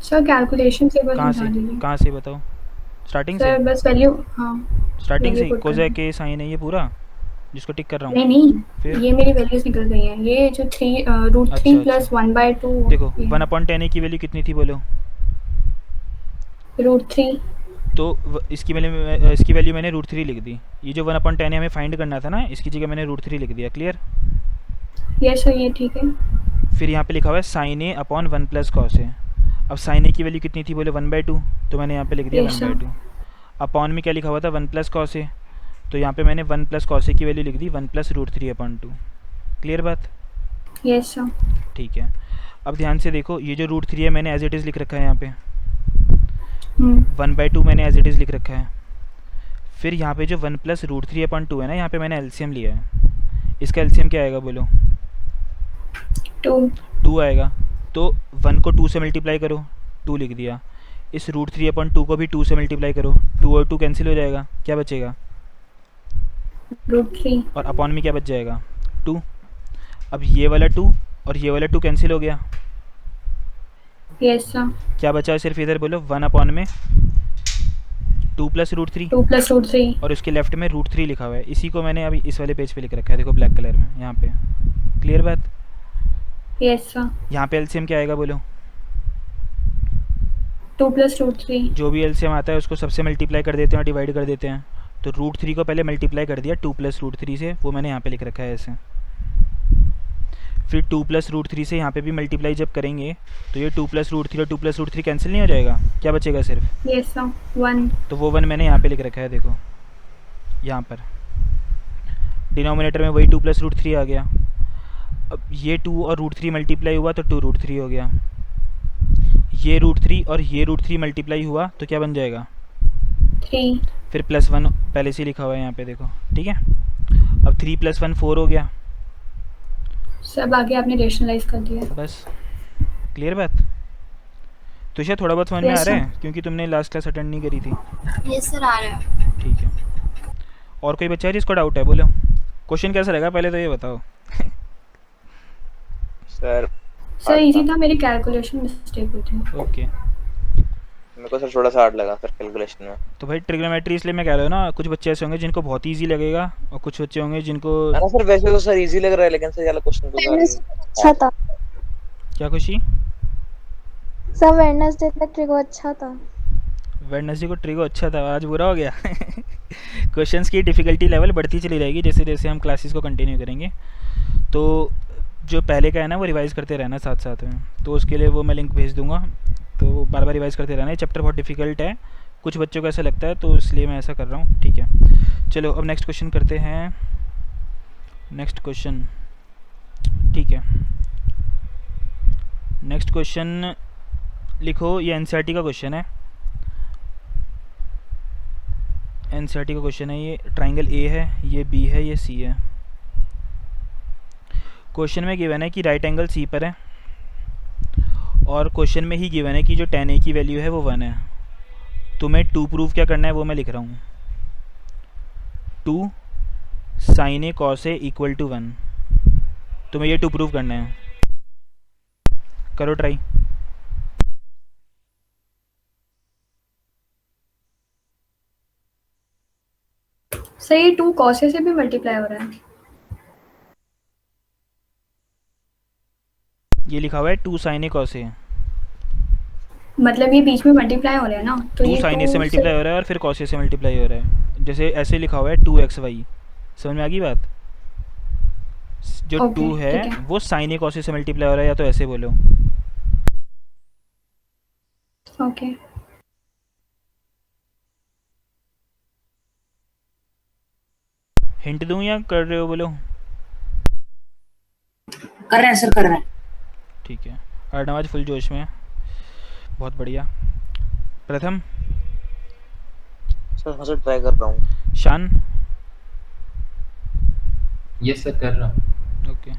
सर कैलकुलेशन से बस कहाँ समझा से? दीजिए कहाँ से बताओ? स्टार्टिंग से? सर, बस वैल्यू। हाँ स्टार्टिंग से value put कोजा करनी। के साइन है ये पूरा जिसको टिक कर रहा हूँ। नहीं नहीं, फिर? ये मेरी वैल्यूज निकल गई हैं। ये जो 3 √3 अच्छा, प्लस 1/2 देखो 1/10 की वैल्यू कितनी थी बोलो? √3। तो इसकी वैल्यू मैंने √3 लिख दी। ये जो 1/10 हमें फाइंड करना था ना, इसकी जगह मैंने √3 लिख दिया। क्लियर? यस सर, ये ठीक है। फिर यहाँ पे लिखा हुआ है sign A upon 1 plus cos A. अब साइन ए की वैल्यू कितनी थी बोले? 1/2, तो मैंने यहाँ पे लिख दिया Yes, sir. 1/2। अपॉन में क्या लिखा हुआ था? 1 प्लस कॉस ए, तो यहाँ पे मैंने 1 प्लस कॉस ए की वैल्यू लिख दी 1 प्लस √3/2। क्लियर बात? Yes sir. ठीक है, अब ध्यान से देखो, ये जो √3 है मैंने एज इट इज़ लिख रखा है यहाँ पे। 1/2 मैंने एज इट इज़ लिख रखा है। फिर यहाँ पे जो 1 प्लस √3/2 है ना, यहाँ पे मैंने एलसीएम लिया है। इसका एलसीएम क्या आएगा बोलो? 2 आएगा। तो 1 को 2 से मल्टीप्लाई करो, 2 लिख दिया। इस √3/2 को भी 2 से मल्टीप्लाई करो, 2 और 2 कैंसिल हो जाएगा, क्या बचेगा? √3। और अपॉन में क्या बच जाएगा? 2। अब ये वाला 2 और ये वाला 2 कैंसिल हो गया, यस सर। क्या बचा सिर्फ इधर बोलो? 1 अपॉन में 2 प्लस √3 2 प्लस √3। और उसके लेफ्ट में √3 लिखा हुआ है। इसी को मैंने अभी इस वाले पेज पे लिख रखा है, देखो ब्लैक कलर में यहाँ पे। क्लियर बात? Yes sir. यहाँ पे एलसीएम क्या आएगा बोलो? 2 + √3। जो भी एलसीएम आता है उसको सबसे मल्टीप्लाई कर देते हैं और डिवाइड कर देते हैं। तो √3 को पहले मल्टीप्लाई कर दिया 2 + √3 से, वो मैंने यहाँ पे लिख रखा है ऐसे। फिर 2 + √3 से यहाँ पे भी मल्टीप्लाई जब करेंगे तो ये 2 + √3 और 2 + √3 कैंसिल नहीं हो जाएगा? क्या बचेगा सिर्फ? Yes sir 1। तो वो 1 मैंने यहाँ पे लिख रखा है, देखो यहाँ पर डिनोमिनेटर में वही 2 + √3 आ गया। अब ये 2 और √3 मल्टीप्लाई हुआ तो 2 √3 हो गया। ये √3 और ये √3 मल्टीप्लाई हुआ तो क्या बन जाएगा? 3। फिर +1 पहले से लिखा हुआ है यहाँ पे, देखो ठीक है। अब 3 + 1 4 हो गया। सब आगे आपने रेशनलाइज कर दिया। बस क्लियर बात? तो शायद थोड़ा बहुत समझ में आ Yes, रहा sir. है क्योंकि तुमने लास्ट क्लास अटेंड नहीं करी थी। यस सर आ रहा है। ठीक है, और कोई बच्चा है जिसको डाउट है? बोलो क्वेश्चन कैसा रहेगा पहले तो ये बताओ। सर सर इजी था, मेरी कैलकुलेशन मिस्टेक हुई थी। ओके, मेरे को सर थोड़ा सा हार्ड लगा सर कैलकुलेशन में। तो भाई ट्रिग्नोमेट्री इसलिए मैं कह रहा हूँ ना, कुछ बच्चे ऐसे होंगे जिनको बहुत ईजी लगेगा और कुछ बच्चे होंगे जिनको। है ना सर, वैसे तो सर इजी लग रहा है लेकिन सर ये वाला क्वेश्चन तो अच्छा था क्या खुशी? सर, वेडनेसडे तक ट्रिगो अच्छा था। वेडनेसडे को ट्रिगो अच्छा था, आज बुरा हो गया। क्वेश्चंस की डिफ़िकल्टी लेवल बढ़ती चली जाएगी जैसे जैसे हम क्लासेस को कंटिन्यू करेंगे। तो जो पहले का है ना वो रिवाइज़ करते रहना साथ साथ में, तो उसके लिए वो मैं लिंक भेज दूंगा, तो बार बार रिवाइज़ करते रहना। ये चैप्टर बहुत डिफ़िकल्ट है, कुछ बच्चों को ऐसा लगता है, तो इसलिए मैं ऐसा कर रहा हूँ। ठीक है, चलो अब नेक्स्ट क्वेश्चन करते हैं। नेक्स्ट क्वेश्चन, ठीक है, नेक्स्ट क्वेश्चन लिखो। ये एनसीईआरटी का क्वेश्चन है, एनसीईआरटी का क्वेश्चन है। ये ट्राइंगल ए है, ये बी है, ये सी है। क्वेश्चन में गिवन है कि राइट एंगल सी पर है और क्वेश्चन में ही गिवन है कि जो tan a की वैल्यू है वो 1 है। तुम्हें 2 प्रूव क्या करना है वो मैं लिख रहा हूँ। 2 sin a cos a = 1। तुम्हें ये 2 प्रूव करना है, करो ट्राई। सर ये 2 cos A से भी मल्टीप्लाई हो रहा है। ये लिखा हुआ है 2 sin a cos a, मतलब ये बीच में मल्टीप्लाई हो रहा है ना, तो 2 ये sin a से 2 मल्टीप्लाई हो रहा है और फिर cos a से मल्टीप्लाई हो रहा है। जैसे ऐसे लिखा हुआ है 2xy, समझ में आ गई बात? जो Okay, 2 है ठीक है। वो sin a cos a से मल्टीप्लाई हो रहा है, या तो ऐसे बोलो। ओके। हिंट दूं या कर रहे हो? बोलो। कर रहे हैं सर, कर रहे हैं। ठीक है, अर्णव फुल जोश में है, बहुत बढ़िया। प्रथम, सर हाँ सर ट्राई कर रहा हूँ। शान, यस सर कर रहा हूँ। ओके,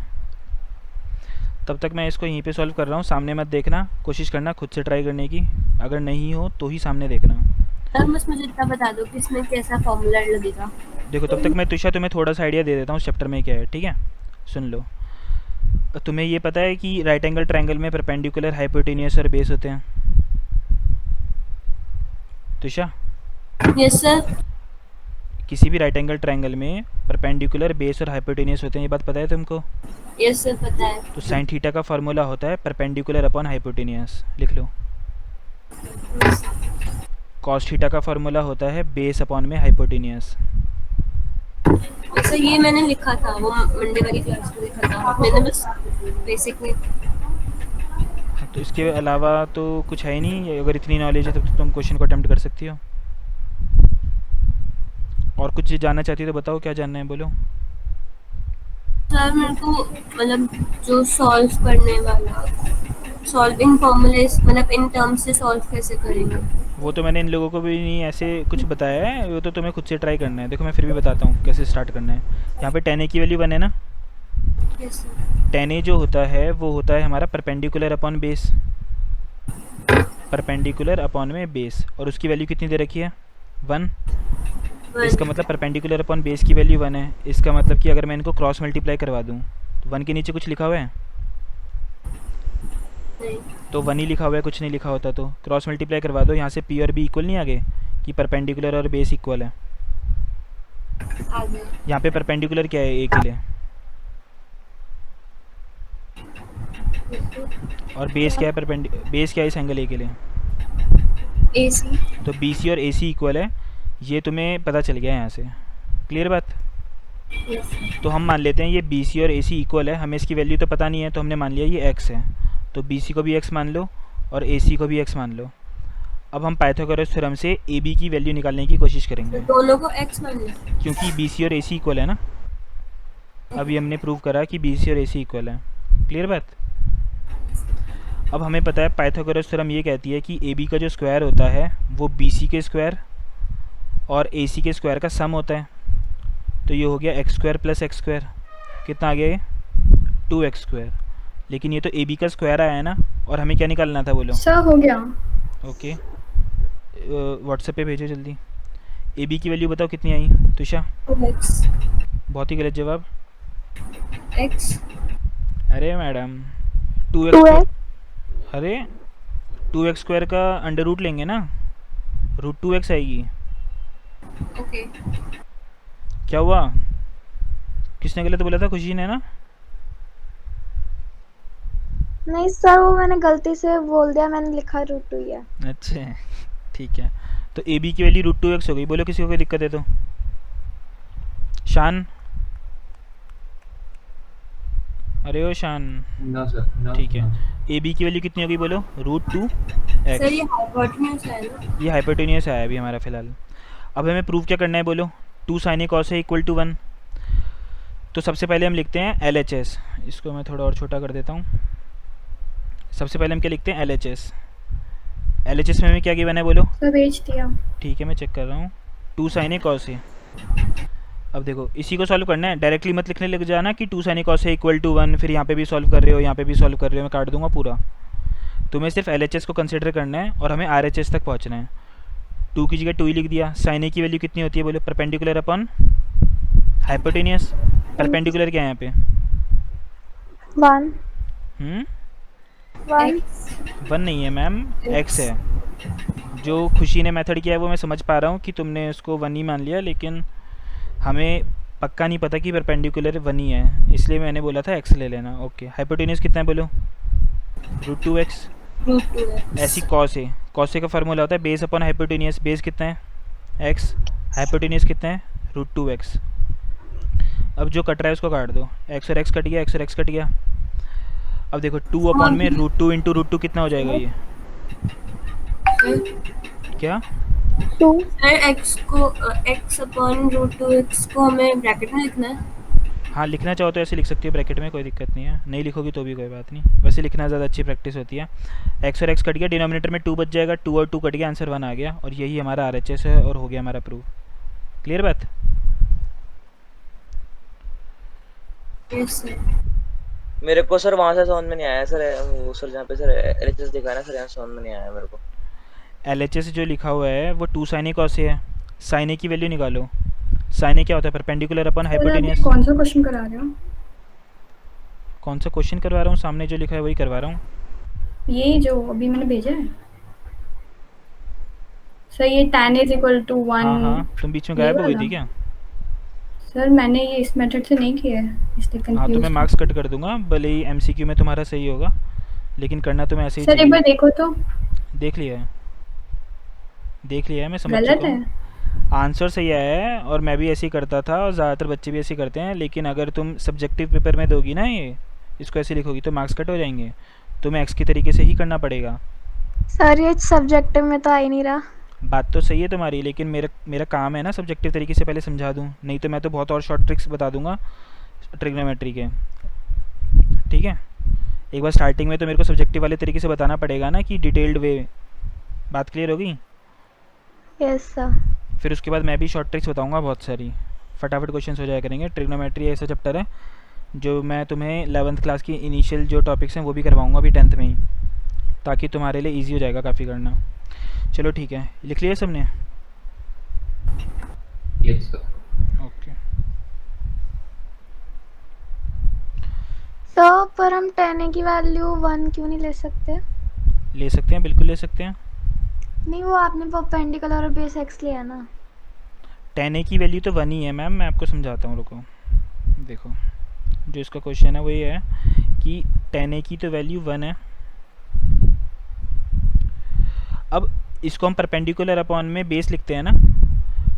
तब तक मैं इसको यहीं पे सॉल्व कर रहा हूँ, सामने मत देखना, कोशिश करना खुद से ट्राई करने की, अगर नहीं हो तो ही सामने देखना। सर बस मुझे इतना बता दो कि इसमें कैसा फॉर्मूला लगेगा। देखो तब तक मैं तुषा तुम्हें थोड़ा सा आइडिया दे देता हूँ उस चैप्टर में क्या है, ठीक है? सुन लो, तुम्हें ये पता है कि राइट एंगल ट्रायंगल में परपेंडिकुलर, हाइपोटेनियस और बेस होते हैं? Tussah, yes sir. किसी भी राइट एंगल ट्रायंगल में परपेंडिकुलर, बेस और हाइपोटेनियस होते हैं, ये बात पता है तुमको? यस सर पता है। तो साइन थीटा का फार्मूला होता है परपेंडिकुलर अपॉन हाइपोटेनियस, लिख लो। कॉस थीटा का फार्मूला होता है बेस अपॉन में हाइपोटेनियस। सर ये मैंने लिखा था, वो मंडे वाली क्लास में लिखा था मैंने, बस बेसिक में। तो इसके अलावा तो कुछ है ही नहीं, अगर इतनी नॉलेज है तो तुम क्वेश्चन को अटेम्प्ट कर सकती हो। और कुछ जानना चाहती हो तो बताओ, क्या जानना है बोलो। सर मेरे को मतलब जो सॉल्व करने वाला सॉल्विंग फॉर्मूलेस, मतलब इन टर्म्स से सॉल्व कैसे करेंगे? वो तो मैंने इन लोगों को भी नहीं ऐसे कुछ बताया है, वो तो तुम्हें खुद से ट्राई करना है। देखो मैं फिर भी बताता हूँ कैसे स्टार्ट करना है। यहाँ पे tan a की वैल्यू 1 है ना। Yes sir. tan a जो होता है वो होता है हमारा perpendicular upon base, perpendicular upon में बेस, और उसकी वैल्यू कितनी दे रखी है? 1। इसका मतलब परपेंडिकुलर अपॉन बेस की वैल्यू 1 है। इसका मतलब कि अगर मैं इनको क्रॉस मल्टीप्लाई करवा दूँ तो 1 के नीचे कुछ लिखा हुआ है? नहीं। तो 1 ही लिखा हुआ है, कुछ नहीं लिखा होता। तो क्रॉस मल्टीप्लाई करवा दो, यहाँ से p और b इक्वल नहीं आ गए कि परपेंडिकुलर और बेस इक्वल है? आ गया। यहाँ पे परपेंडिकुलर क्या है a के लिए? और बेस क्या है बेस क्या है इस एंगल ए के लिए? AC। तो BC और AC इक्वल है, ये तुम्हें पता चल गया यहाँ से। क्लियर बात? तो हम मान लेते हैं ये BC और AC इक्वल है, हमें इसकी वैल्यू तो पता नहीं है, तो हमने मान लिया ये x है, तो BC को भी x मान लो और AC को भी x मान लो। अब हम पाइथागोरस थ्योरम से AB की वैल्यू निकालने की कोशिश करेंगे, दोनों को x मान लें। क्योंकि BC और AC इक्वल है ना। अभी हमने प्रूव करा कि BC और AC इक्वल है। क्लियर बात? अब हमें पता है पाइथागोरस थ्योरम ये कहती है कि AB का जो स्क्वायर होता है वो BC के स्क्वायर और AC के स्क्वायर का सम होता है। तो ये हो गया x square plus x square, कितना आ गया ये? 2x square. लेकिन ये तो AB का स्क्वायर आया है ना, और हमें क्या निकालना था बोलो? सर हो गया। ओके, व्हाट्सएप पे भेजो जल्दी। AB की वैल्यू बताओ कितनी आई तुषा? 2x। बहुत ही गलत जवाब। x। अरे मैडम 2x, अरे 2x स्क्वायर का अंडर रूट लेंगे ना, रूट 2x आएगी। ओके। क्या हुआ? किसने गलत बोला था? खुशी ने ना? नहीं सर, वो मैंने गलती से बोल दिया, मैंने लिखा √2 ही है। अच्छा ठीक है, तो AB की वैल्यू √2x हो गई। बोलो किसी को कोई दिक्कत है तो? शान, अरे ओ शान, नो सर, नो। ठीक है। AB की वैल्यू कितनी होगी बोलो? √2x। सर ये हाइपोटेन्यूज है ना? ये हाइपोटेनियस आया अभी हमारा फिलहाल। अब हमें प्रूव क्या करना है बोलो? 2 sin A cos A equal to 1। तो सबसे पहले हम लिखते हैं LHS, इसको मैं थोड़ा और छोटा कर देता हूँ। सबसे पहले हम क्या लिखते हैं? LHS में हमें क्या गिवन है बोलो? सर भेज दिया। ठीक है, मैं चेक कर रहा हूँ। 2 sin A cos A। अब देखो इसी को सॉल्व करना है, डायरेक्टली मत लिखने लग जाना कि 2 sin A cos A equal to 1, फिर यहाँ पे भी सॉल्व कर रहे हो, यहाँ पे भी सॉल्व कर रहे हो, मैं काट दूंगा पूरा। तुम्हें सिर्फ LHS को कंसिडर करना है और हमें RHS तक पहुँचना है। 2 की जगह 2 ही लिख दिया। sin A की वैल्यू कितनी होती है बोलो? Perpendicular upon hypotenuse. परपेंडिकुलर क्या है यहाँ पे? 1 1 नहीं है मैम, x है। जो खुशी ने मेथड किया है वो मैं समझ पा रहा हूँ कि तुमने उसको 1 ही मान लिया, लेकिन हमें पक्का नहीं पता कि परपेंडिकुलर 1 ही है, इसलिए मैंने बोला था x ले लेना। ओके, हाइपोटेनियस कितना है बोलो? √2x। √2x। ऐसी cos A का फार्मूला होता है बेस अपॉन हाइपोटेनियस। बेस कितना है? x। हाइपोटेनियस कितना है? √2x। अब जो कट रहा है उसको काट दो, x और x कट गया, x और x कट गया। अब देखो 2 अपॉन में √2 इंटू √2 कितना हो जाएगा ये? क्या? 2। सर x अपॉन √2x को हमें ब्रैकेट में लिखना है? हाँ, लिखना चाहो तो ऐसे लिख सकती हो ब्रैकेट में, कोई दिक्कत नहीं है। नहीं लिखोगी तो भी कोई बात नहीं, वैसे लिखना ज़्यादा अच्छी प्रैक्टिस होती है। x और x कट गया, डिनोमिनेटर में 2 बच जाएगा, 2 और 2 कट गया, आंसर 1 आ गया, और यही हमारा RHS है और हो गया हमारा प्रूफ। क्लियर बात? Yes sir. मेरे को सर वहाँ से समझ में नहीं आया सर, वो सर जहाँ पे सर LHS दिखा है ना सर, यहाँ समझ में नहीं आया मेरे को। LHS जो लिखा हुआ है वो 2 sin A cos A है। sin A की वैल्यू निकालो। sin A क्या होता है? Perpendicular upon hypotenuse. कौन सा क्वेश्चन करा रहे हो? कौन सा क्वेश्चन करवा रहा हूँ? सामने जो लिखा है वही करवा रहा हूँ। ये जो अभी मैंने भेजा है सर, ये tan is equal to 1। हाँ, तुम बीच में गायब हो गई थी क्या? सर मैंने ये इस मेथड से नहीं किया है, इसलिए हाँ, तो मैं कंफ्यूज। मार्क्स कट कर दूंगा, भले ही MCQ में तुम्हारा सही होगा, लेकिन करना तुम्हें ऐसे ही सर एक बार देखो तो। देख लिया है, देख लिया है, मैं समझ गलत चुका है? हूँ। आंसर सही आया है, और मैं भी ऐसे ही करता था, और ज़्यादातर बच्चे भी ऐसे ही करते हैं। लेकिन अगर तुम सब्जेक्टिव पेपर में दोगी ना ये, इसको ऐसे लिखोगी तो मार्क्स कट हो जाएंगे। तुम्हें एक्स की तरीके से ही करना पड़ेगा। सर ये सब्जेक्टिव में तो आ ही नहीं रहा। बात तो सही है तुम्हारी, लेकिन मेरा काम है ना सब्जेक्टिव तरीके से पहले समझा दूँ, नहीं तो मैं तो बहुत और शॉर्ट ट्रिक्स बता दूंगा ट्रिग्नोमेट्री के। ठीक है, एक बार स्टार्टिंग में तो मेरे को सब्जेक्टिव वाले तरीके से बताना पड़ेगा ना, कि डिटेल्ड वे। बात क्लियर होगी? Yes sir. फिर उसके बाद मैं भी शॉर्ट ट्रिक्स बताऊंगा बहुत सारी, फटाफट क्वेश्चंस हो जाया करेंगे। ट्रिग्नोमेट्री ऐसा चैप्टर है जो मैं तुम्हें 11th क्लास की इनिशियल जो टॉपिक्स हैं वो भी करवाऊंगा अभी 10th में ही, ताकि तुम्हारे लिए इजी हो जाएगा काफ़ी करना। चलो ठीक है, लिख लिया सबने? Yes sir. ओके। तो पर हम 10 की वैल्यू 1 क्यों नहीं ले सकते? ले सकते हैं, बिल्कुल ले सकते हैं। नहीं, वो आपने परपेंडिकुलर और बेस x लिया ना। 10A की वैल्यू तो 1 ही है मैम, मैं आपको समझाता हूँ, रुको। देखो जो इसका क्वेश्चन है वो ये है कि tan a की तो वैल्यू 1 है। अब इसको हम परपेंडिकुलर अपॉन में बेस लिखते हैं ना,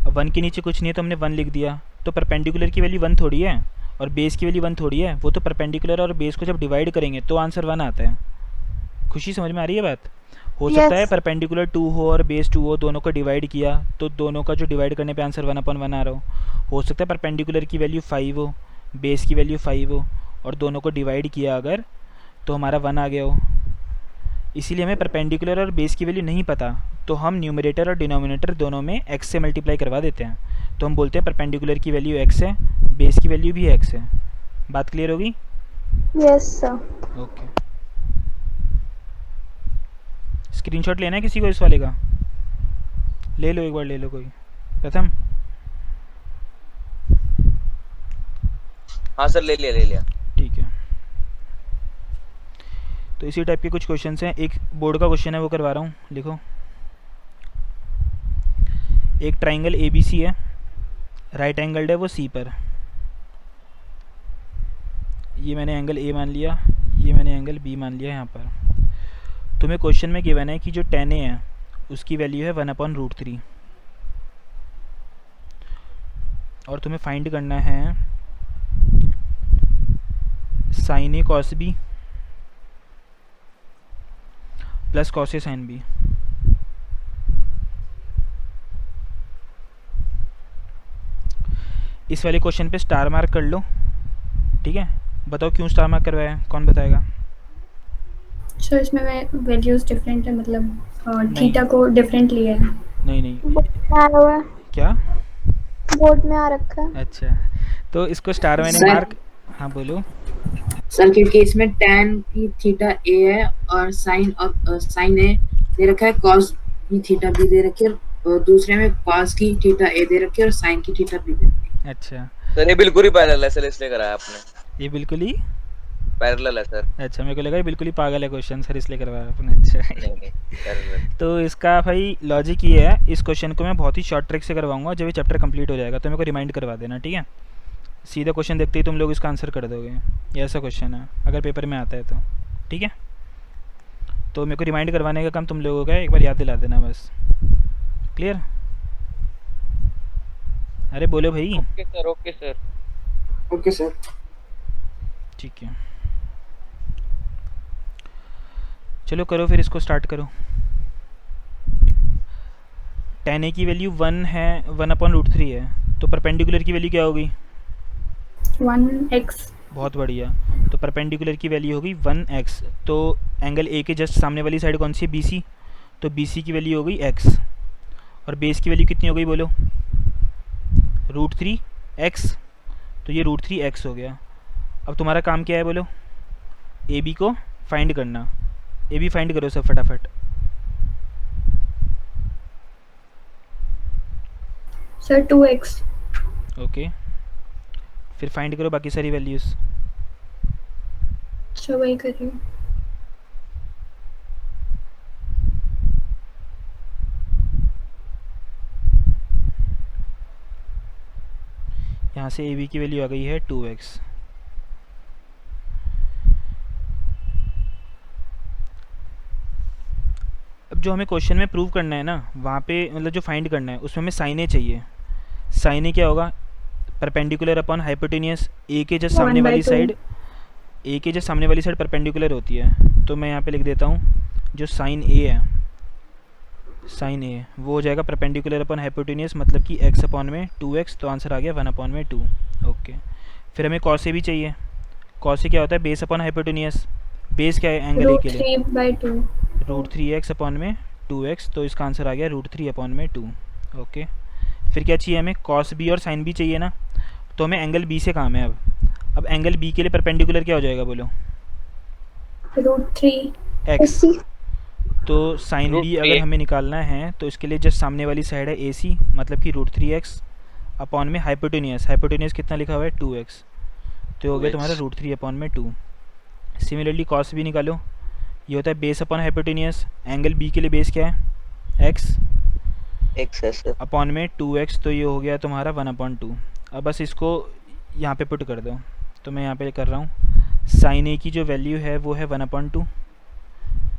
अब 1 के नीचे कुछ नहीं है तो हमने 1 लिख दिया, तो परपेंडिकुलर की वैल्यू 1 थोड़ी है और बेस की वैल्यू 1 थोड़ी है, वो तो परपेंडिकुलर और बेस को जब डिवाइड करेंगे तो आंसर 1 आता है। खुशी समझ में आ रही है बात? हो सकता है परपेंडिकुलर 2 हो और बेस 2 हो, दोनों को डिवाइड किया तो दोनों का जो डिवाइड करने पे आंसर 1/1 आ रहा हो सकता है परपेंडिकुलर की वैल्यू 5 हो, बेस की वैल्यू 5 हो और दोनों को डिवाइड किया अगर तो हमारा 1 आ गया हो। इसीलिए हमें परपेंडिकुलर और बेस की वैल्यू नहीं पता तो हम न्यूमरेटर और डिनोमिनेटर दोनों में x से मल्टीप्लाई करवा देते हैं, तो हम बोलते हैं परपेंडिकुलर की वैल्यू x है, बेस की वैल्यू भी x है। बात क्लियर होगी? Yes sir. ओके, स्क्रीनशॉट लेना है किसी को इस वाले का? ले लो, एक बार ले लो कोई। प्रथम? हाँ सर, ले लिया। ठीक है, तो इसी टाइप के कुछ क्वेश्चंस हैं। एक बोर्ड का क्वेश्चन है वो करवा रहा हूँ, लिखो। एक ट्राइंगल ABC है, राइट एंगल्ड है वो C पर। ये मैंने एंगल A मान लिया, ये मैंने एंगल B मान लिया यहाँ पर। तुम्हें क्वेश्चन में गिवन है कि जो tan A है उसकी वैल्यू है 1/√3 और तुम्हें फाइंड करना है sin A cos B plus cos A sin B। इस वाले क्वेश्चन पे स्टार मार्क कर लो, ठीक है? बताओ क्यों स्टार मार्क करवाया है, कौन बताएगा? सर इसमें वैल्यूज डिफरेंट है, मतलब नहीं। थीटा को डिफरेंट लिया है। नहीं बोर्ड में आया हुआ है, क्या? बोर्ड में आ रखा है। अच्छा, तो इसको स्टार मैंने सर। मार्क। हाँ बोलो। सर क्योंकि इसमें tan की थीटा a है और sin a दे रखा है, cos की थीटा b दे रखी है और दूसरे में cos की थीटा a दे रखी है और sin की थीटा b दे रखी है। अच्छा, सर ये बिल्कुल ही पैरेलल है सर, इसलिए कराया आपने। ये बिल्कुल ही पैरेलल है सर। अच्छा, मेरे को लगा ये बिल्कुल ही पागल है क्वेश्चन सर, इसलिए करवाया आपने। अच्छा नहीं पैरेलल। तो इसका भाई लॉजिक ये है, इस क्वेश्चन को मैं बहुत ही शॉर्ट ट्रिक से करवाऊंगा। जब ये चैप्टर कंप्लीट हो जाएगा तो मेरे को रिमाइंड करवा देना, ठीक है? सीधा क्वेश्चन देखते ही तुम लोग इसका आंसर कर दोगे, ये ऐसा क्वेश्चन है अगर पेपर में आता है तो, ठीक है? तो मेरे को रिमाइंड करवाने का काम तुम लोगों का है, एक बार याद दिला देना बस। क्लियर? अरे बोलो भाई। Okay sir, okay sir. Okay sir. ठीक है, चलो करो फिर, इसको स्टार्ट करो। tan A की वैल्यू 1 है, 1/√3 है, तो परपेंडिकुलर की वैल्यू क्या होगी? 1x। बहुत बढ़िया, तो परपेंडिकुलर की वैल्यू होगी 1x। तो एंगल A के जस्ट सामने वाली साइड कौन सी है? BC, तो BC की वैल्यू हो गई x और बेस की वैल्यू कितनी हो गई बोलो? √3x, तो ये √3x हो गया। अब तुम्हारा काम क्या है बोलो? AB को फाइंड करना। AB फाइंड करो सब फटाफट। Sir 2x। ओके, फिर फाइंड करो बाकी सारी वैल्यूज़। सर वही कर रही हूँ। यहाँ से AB की वैल्यू आ गई है 2x। अब जो हमें क्वेश्चन में प्रूव करना है ना, वहाँ पे मतलब जो फाइंड करना है उसमें हमें साइन ए चाहिए। साइन ए क्या होगा? Perpendicular upon hypotenuse. ए के जस्ट सामने वाली साइड, ए के जस्ट सामने वाली साइड परपेंडिकुलर होती है, तो मैं यहाँ पे लिख देता हूँ जो साइन ए है, साइन ए वो हो जाएगा परपेंडिकुलर अपॉन हाइपोटेनियस, मतलब कि x अपॉन में 2x, तो आंसर आ गया 1/2। ओके, फिर हमें cos a भी चाहिए। cos a क्या होता है? Base upon hypotenuse. बेस क्या है एंगल ए के लिए? √3/2। √3x अपॉन में 2x, तो इसका आंसर आ गया √3/2। ओके, फिर क्या चाहिए हमें? cos b और sin b चाहिए ना, तो हमें एंगल b से काम है। अब एंगल b के लिए परपेंडिकुलर क्या हो जाएगा बोलो? √3x। तो साइन b अगर हमें निकालना है तो इसके लिए जस्ट सामने वाली साइड है AC, मतलब कि √3x अपॉन में हाइपोटेनियस। हाइपोटेनियस कितना लिखा हुआ है? 2x, तो हो गया तुम्हारा √3/2। सिमिलरली cos b निकालो, ये होता है base upon hypotenuse. Angle b के लिए बेस क्या है? x अपॉन में 2x, तो ये हो गया तुम्हारा 1/2। अब बस इसको यहाँ पे पुट कर दो, तो मैं यहाँ पे कर रहा हूँ साइन ए की जो वैल्यू है वो है 1/2,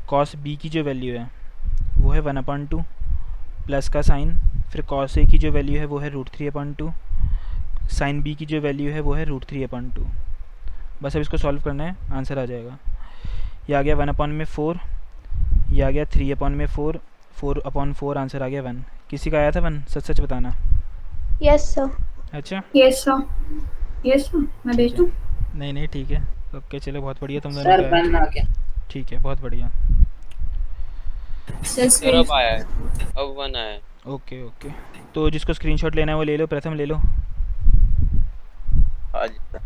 कॉस बी की जो वैल्यू है वो है 1/2 प्लस का साइन, फिर कॉस ए की जो वैल्यू है वो है √3/2, साइन बी की जो वैल्यू है वो है √3/2। बस अब इसको सॉल्व करना है, आंसर आ जाएगा। ये आ गया 1/4, ये आ गया 3/4, 4/4 आंसर आ गया 1। किसी का आया था 1? सच सच बताना। Yes sir. अच्छा यस सर, यस सर, मैं भेज दूँ? नहीं नहीं ठीक है, ओके चलो बहुत बढ़िया, तुम दोनों सर का बन आया। आ गया। ठीक है बहुत बढ़िया। सर अब आया है, अब 1 आया है। ओके ओके, तो जिसको स्क्रीनशॉट लेना है वो ले लो, प्रथम ले लो। हाँ जी सर।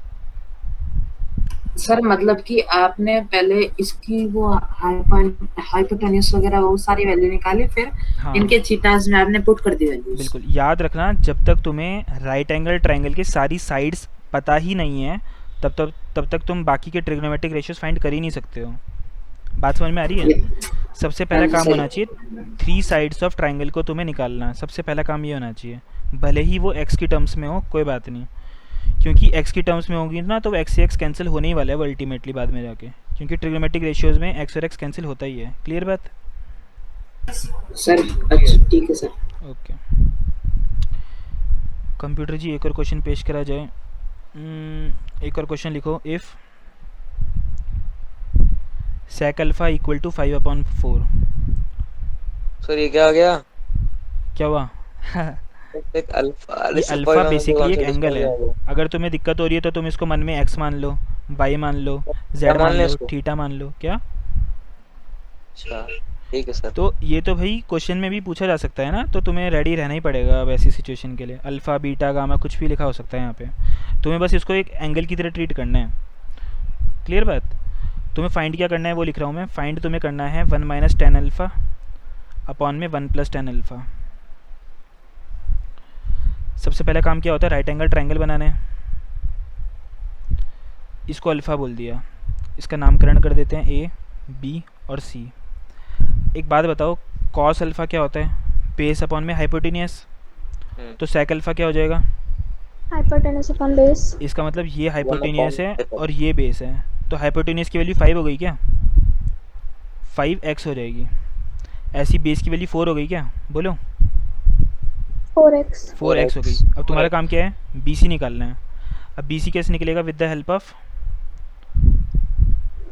सर मतलब कि आपने पहले इसकी वो हाइपोटेन्यूस वगैरह वो सारी वैल्यू निकाली, फिर हाँ इनके थीटास में आपने पुट कर दी वैल्यूज। बिल्कुल, याद रखना जब तक तुम्हें राइट एंगल ट्रायंगल की सारी साइड्स पता ही नहीं है तब तक तुम बाकी के ट्रिग्नोमेट्रिक रेशियोज फाइंड कर ही नहीं सकते हो। बात समझ में आ रही है? सबसे पहला काम होना चाहिए 3 साइड्स ऑफ ट्रायंगल को तुम्हें निकालना, सबसे पहला काम ये होना चाहिए। भले ही वो x की टर्म्स में हो कोई बात नहीं, क्योंकि x की टर्म्स में होगी ना तो x से x कैंसिल होने ही वाला है वो अल्टीमेटली बाद में जाके, क्योंकि ट्रिग्नोमेट्रिक रेशियोज में x और x कैंसिल होता ही है। क्लियर बात? सर अच्छा ठीक है सर। ओके कंप्यूटर जी एक और क्वेश्चन पेश करा जाए। एक और क्वेश्चन लिखो। If sec alpha equal to 5/4। Sir ये क्या आ गया? क्या हुआ? एक अल्फा, ये अल्फ़ा बेसिकली एक एंगल है। अगर तुम्हें दिक्कत हो रही है तो तुम इसको मन में x मान लो, y मान लो, z मान लो, थीटा मान लो। क्या? अच्छा ठीक है सर। तो ये तो भाई क्वेश्चन में भी पूछा जा सकता है ना, तो तुम्हें रेडी रहना ही पड़ेगा वैसी सिचुएशन के लिए। अल्फ़ा बीटा गामा कुछ भी लिखा हो सकता है यहाँ पे, तुम्हें बस इसको एक एंगल की तरह ट्रीट करना है। क्लियर बात? तुम्हें फाइंड क्या करना है वो लिख रहा हूँ मैं। फाइंड तुम्हें करना है 1 - tan अल्फ़ा अपॉन में 1 + tan अल्फ़ा। सबसे पहला काम क्या होता है? राइट एंगल ट्रायंगल बनाना है। इसको अल्फ़ा बोल दिया, इसका नामकरण कर देते हैं ए, बी और सी। एक बात बताओ, कॉस अल्फ़ा क्या होता है? बेस अपॉन में हाइपोटेनियस। तो सेक अल्फ़ा क्या हो जाएगा? Hypotenuse upon base. इसका मतलब ये हाइपोटेनियस है और ये बेस है, तो हाइपोटेनियस की वैल्यू 5 हो गई क्या? 5x हो जाएगी। ऐसी बेस की वैल्यू 4 हो गई क्या? बोलो। 4x। 4x हो गई। अब तुम्हारा काम क्या है? BC निकालना है। अब BC कैसे निकलेगा? With the help of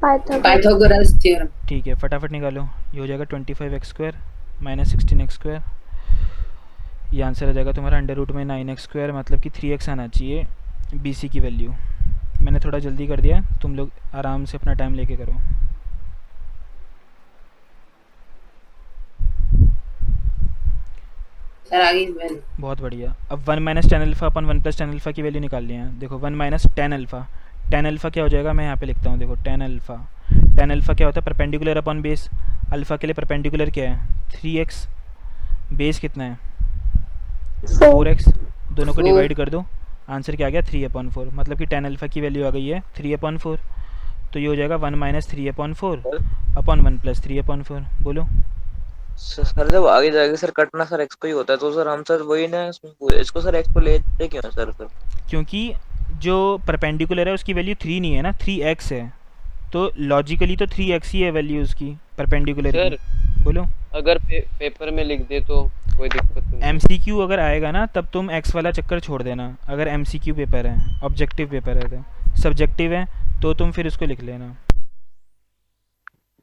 Pythagoras theorem. ठीक है फटाफट निकालो। ये हो जाएगा 25x² - 16x²। ये आंसर आ जाएगा तुम्हारा √9x², मतलब कि 3x आना चाहिए BC की वैल्यू। मैंने थोड़ा जल्दी कर दिया, तुम लोग आराम से अपना टाइम लेके करो। सर आगे वैल्यू बहुत बढ़िया। अब 1 - tan अल्फ़ा अपन 1 + tan अल्फ़ा की वैल्यू निकाल लिया है। देखो 1 - tan अल्फ़ा, tan अल्फ़ा क्या हो जाएगा? मैं यहाँ पे लिखता हूँ। देखो tan अल्फ़ा क्या होता है? Perpendicular upon base. अल्फ़ा के लिए परपेंडिकुलर क्या है? 3x। बेस कितना है? 4x। दोनों को डिवाइड कर दो, आंसर क्या आ गया? 3/4। मतलब कि tan अल्फ़ा की वैल्यू आ गई है 3/4। तो ये हो जाएगा 1 - 3/4 अपॉन 1 + 3/4। बोलो। सर जब आगे जाएगा सर कटना सर x को ही होता है, तो सर हम सर वही ना इसको सर x को लेते क्यों है सर? फिर क्योंकि जो परपेंडिकुलर है उसकी वैल्यू 3 नहीं है ना, 3x है, तो लॉजिकली तो 3x ही है वैल्यू उसकी परपेंडिकुलर सर की। बोलो। अगर पेपर में लिख दे तो कोई दिक्कत नहीं। MCQ अगर आएगा ना तब तुम x वाला चक्कर छोड़ देना। अगर MCQ पेपर है, ऑब्जेक्टिव पेपर है, तो सब्जेक्टिव है तो तुम फिर उसको लिख लेना।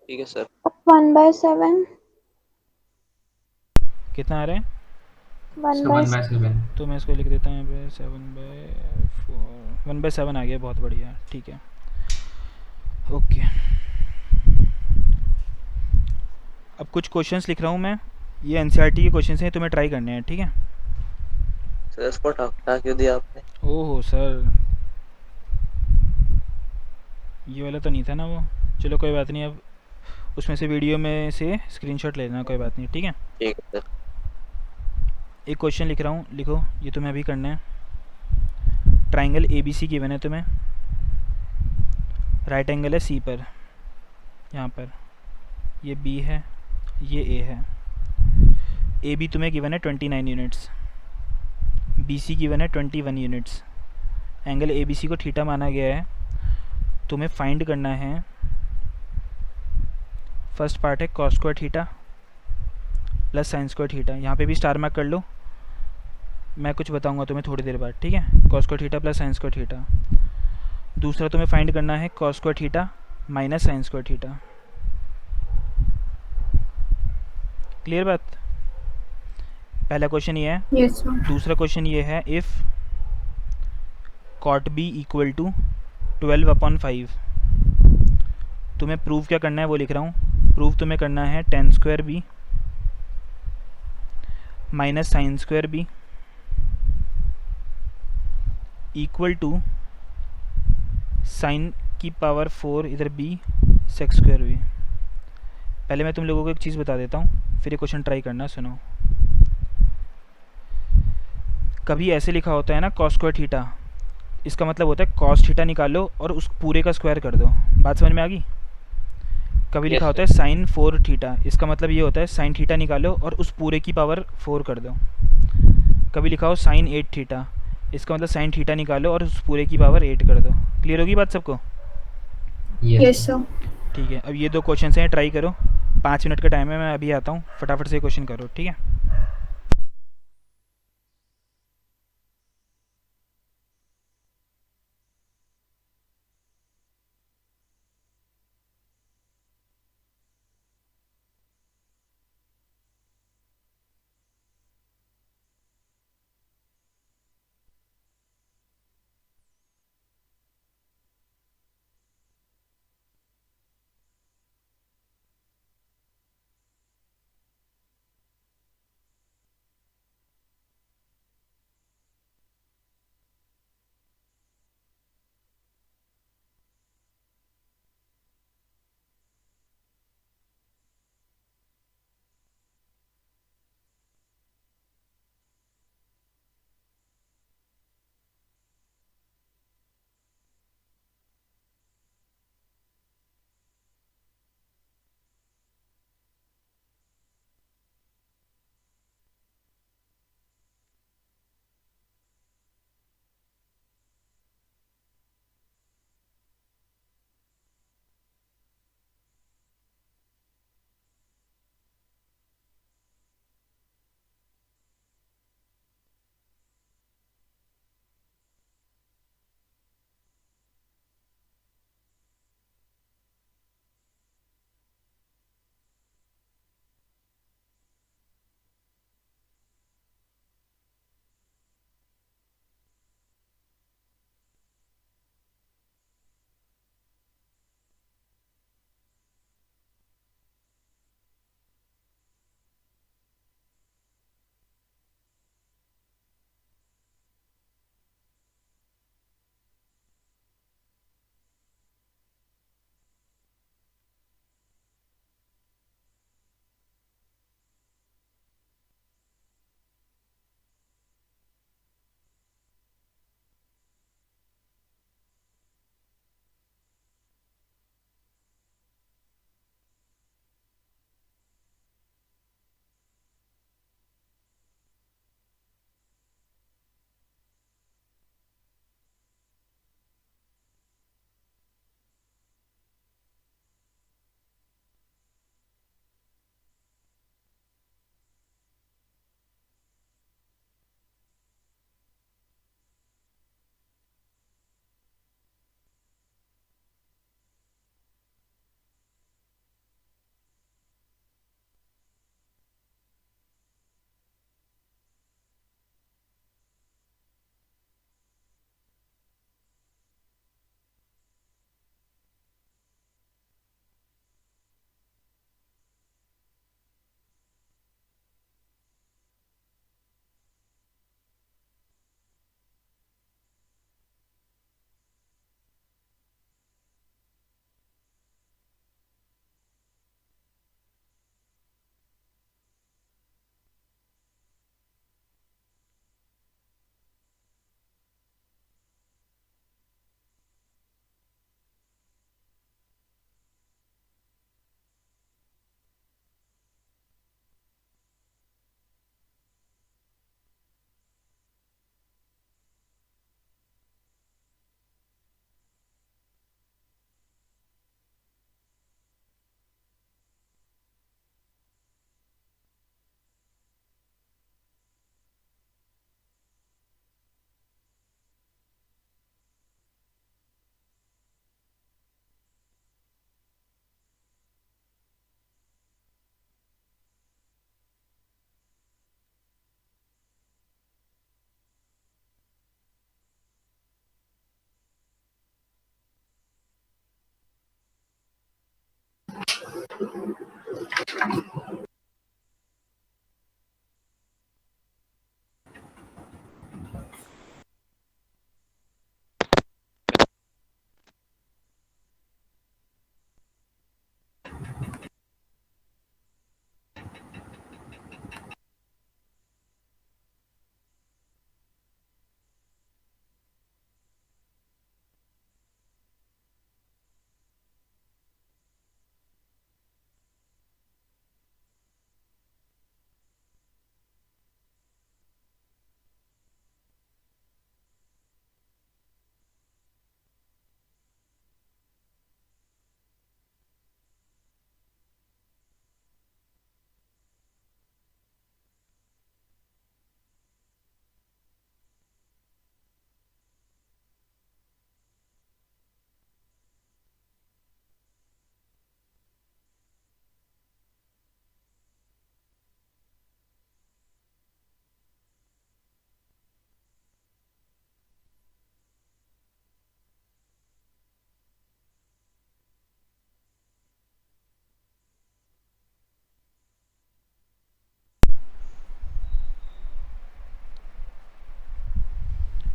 ठीक है सर। 1/7। कितना आ रहा है? 1/7। तो मैं इसको लिख देता हूँ यहाँ पे 7/4। 1/7 आ गया, बहुत बढ़िया। ठीक है ओके। अब कुछ क्वेश्चंस लिख रहा हूँ मैं, ये NCERT के क्वेश्चंस हैं, तुम्हें ट्राई करने हैं। ठीक है सर इसको हटा क्यों दिया आपने? ओहो सर, ये वाला तो नहीं था ना वो। चलो कोई बात नहीं, अब उसमें से वीडियो में से स्क्रीनशॉट ले लेना, कोई बात नहीं। ठीक है ठीक है सर। एक क्वेश्चन लिख रहा हूँ, लिखो। ये तुम्हें अभी करना है। ट्राइंगल ABC गिवन है तुम्हें। राइट एंगल है C पर, यहाँ पर ये B है, ये A है। AB तुम्हें गिवन है 29 यूनिट्स, BC गिवन है 21 यूनिट्स। एंगल ABC को थीटा माना गया है, तुम्हें फाइंड करना है, फर्स्ट पार्ट है cos square theta plus sine square theta. यहाँ पे भी स्टार मार्क कर लो, मैं कुछ बताऊंगा तुम्हें थोड़ी देर बाद, ठीक है। Cos square theta plus sine square theta. दूसरा तुम्हें फाइंड करना है cos square theta minus sine square theta. Clear बात? पहला क्वेश्चन ये है। Yes sir. दूसरा क्वेश्चन ये है, if cot b equal to 12/5। तुम्हें प्रूव क्या करना है वो लिख रहा हूँ। प्रूव तुम्हें करना है tan square b minus sine square b equal to sine की पावर 4 इधर बी सेक स्क्वायर बी। पहले मैं तुम लोगों को एक चीज़ बता देता हूँ, फिर ये क्वेश्चन ट्राई करना। सुनो, कभी ऐसे लिखा होता है ना कॉस स्क्वायर थीटा, इसका मतलब होता है कॉस थीटा निकालो और उस पूरे का स्क्वायर कर दो। बात समझ में आ गई? कभी लिखा होता है साइन 4 थीटा, इसका मतलब ये होता है साइन थीटा निकालो और उस पूरे की पावर 4 कर दो। कभी लिखा हो साइन 8 थीटा, इसका मतलब साइन थीटा निकालो और उस पूरे की पावर 8 कर दो। क्लियर होगी बात सबको? Yes sir. ठीक है, अब ये 2 क्वेश्चन हैं, ट्राई करो। 5 मिनट का टाइम है, मैं अभी आता हूँ, फटाफट से क्वेश्चन करो, ठीक है।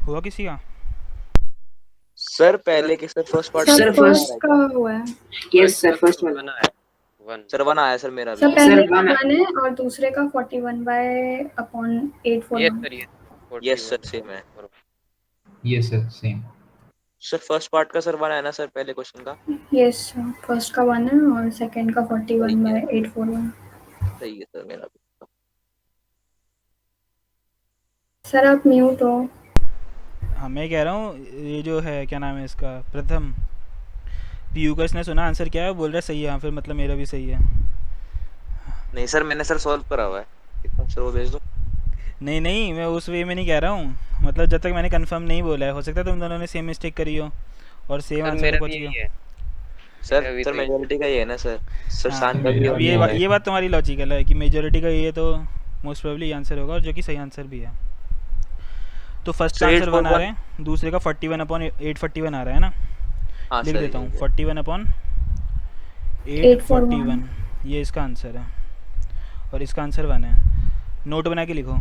हुआ किसी का? सर पहले के sir first part sir sir, first का हुआ है। यस सर, फर्स्ट वाला। बना है 1। सर 1 आया सर मेरा सर भी। पहले सर, का वन- 1 है और दूसरे का 41/841। यस सर, ये यस सर सेम है। ये sir same. Sir first part का सर 1 आया ना सर पहले क्वेश्चन का। यस सर, फर्स्ट का 1 है और सेकंड का 41/841। सही है सर मेरा भी। सर आप म्यूट हो। हाँ मैं कह रहा हूँ ये जो है क्या नाम है इसका, प्रथम पीयूष ने सुना आंसर क्या है, बोल रहा है सही है। हाँ फिर मतलब मेरा भी सही है। नहीं सर मैंने सर सॉल्व करा हुआ है। कितना सर वो भेज दो। नहीं नहीं, मैं उस वे में नहीं कह रहा हूँ, मतलब जब तक मैंने कंफर्म नहीं बोला है, हो सकता है तुम दोनों ने सेम मिस्टेक करी हो और सेम सर आंसर मेरा पे भी पहुँच यही गए है। सर मेरा भी सर तो यही है। मेजॉरिटी का ये है ना सर। सर हाँ, शान का भी मेरा अब भी ये यही है। ये बात तुम्हारी लॉजिकल है कि मेजॉरिटी का ये तो मोस्ट प्रोबेबली आंसर होगा, और जो कि सही आंसर भी है। तो फर्स्ट का सर आंसर 1 आ 841 रहा है, दूसरे का 41/841 आ रहा है ना। हाँ लिख सर देता हूँ ये 41/841, ये इसका आंसर है और इसका आंसर 1 है। नोट बना के लिखो।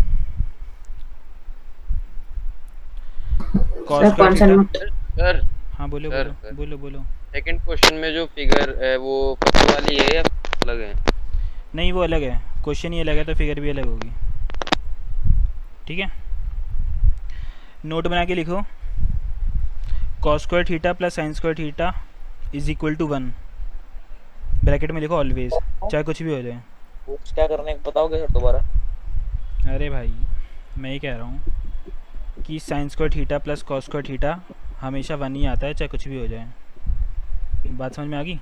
कॉस सर कौन सा थीटा। नोट? सर हाँ बोलो सर, बोलो बोलो बोलो। सेकंड क्वेश्चन में जो फिगर है वो पक्की वाली है या अलग है? नहीं वो अलग है, क्वेश्चन ही अलग है तो फिगर भी अलग होगी। ठीक है, नोट बना के लिखो। Cos square theta plus sine square theta is equal to 1, bracket में लिखो ऑलवेज, चाहे कुछ भी हो जाए। वो क्या करने का बताओगे सर दोबारा। अरे भाई मैं ही कह रहा हूँ कि sign square theta plus cos square theta हमेशा 1 ही आता है, चाहे कुछ भी हो जाए। बात समझ में आ गई?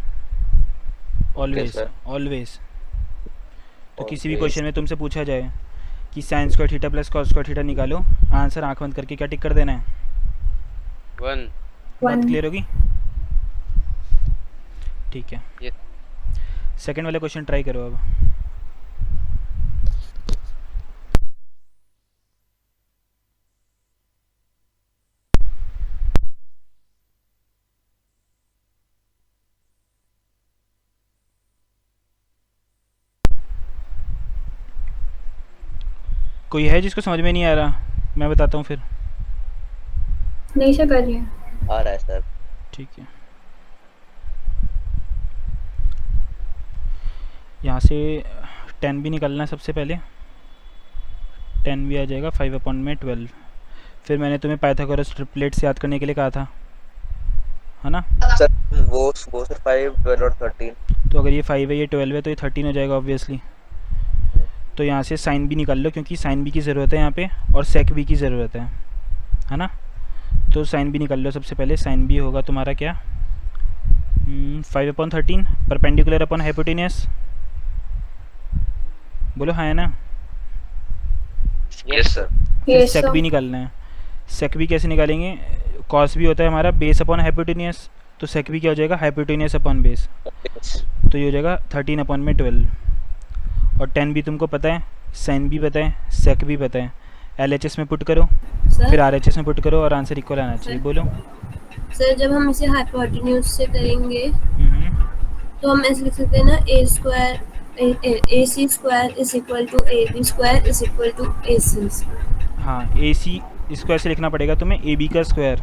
Always sir. ऑलवेज। तो किसी भी Always। क्वेश्चन में तुमसे पूछा जाए कि sign square theta plus cos square theta निकालो, आंसर आंख बंद करके क्या टिक कर देना है? 1। बात 1। क्लियर होगी? ठीक है, Yes। सेकंड वाला क्वेश्चन ट्राई करो अब। कोई है जिसको समझ में नहीं आ रहा? मैं बताता हूँ फिर। नहीं से कर रही है। आ रहा है सर। ठीक है, यहाँ से 10 भी निकालना है सबसे पहले। 10 भी आ जाएगा 5/12। फिर मैंने तुम्हें पाइथागोरस ट्रिपलेट्स याद करने के लिए कहा था, है ना? सर वो सर 5 12 और 13। तो अगर ये 5 है ये 12 है तो ये 13 हो जाएगा ऑब्वियसली। तो यहाँ से साइन भी निकाल लो क्योंकि साइन बी की ज़रूरत है यहाँ पे और सेक बी की ज़रूरत है ना? तो साइन बी निकाल लो सबसे पहले। साइन बी होगा तुम्हारा क्या? 5/13 परपेंडिकुलर अपॉन हाइपोटेनियस। बोलो हाँ है ना? Yes sir. फिर Yes, सेक sir। भी निकालना है। सेक भी कैसे निकालेंगे? कॉस भी होता है हमारा बेस अपॉन हाइपोटेनियस, तो सेक भी क्या हो जाएगा? Hypotenuse upon base. तो ये हो जाएगा 13/12। और 10 भी तुमको पता है, साइन भी पता है, सेक भी पता है। LHS में पुट करो, फिर RHS में पुट करो और आंसर इक्वल आना चाहिए। बोलो। सर जब हम इसे हाइपोटेन्यूज से करेंगे तो हम ऐसे लिख सकते हैं ना, A square A C square is equal to A B square is equal to A C square. हाँ, ए सी इसको ऐसे लिखना पड़ेगा तुम्हें, ए बी का स्क्वायर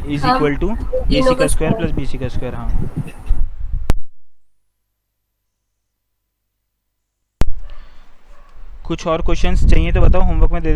इज हाँ, इक्वल टू ए सी का स्क्वायर प्लस बी सी का स्क्वायर। हाँ, कुछ और क्वेश्चंस चाहिए तो बताओ, होमवर्क में दे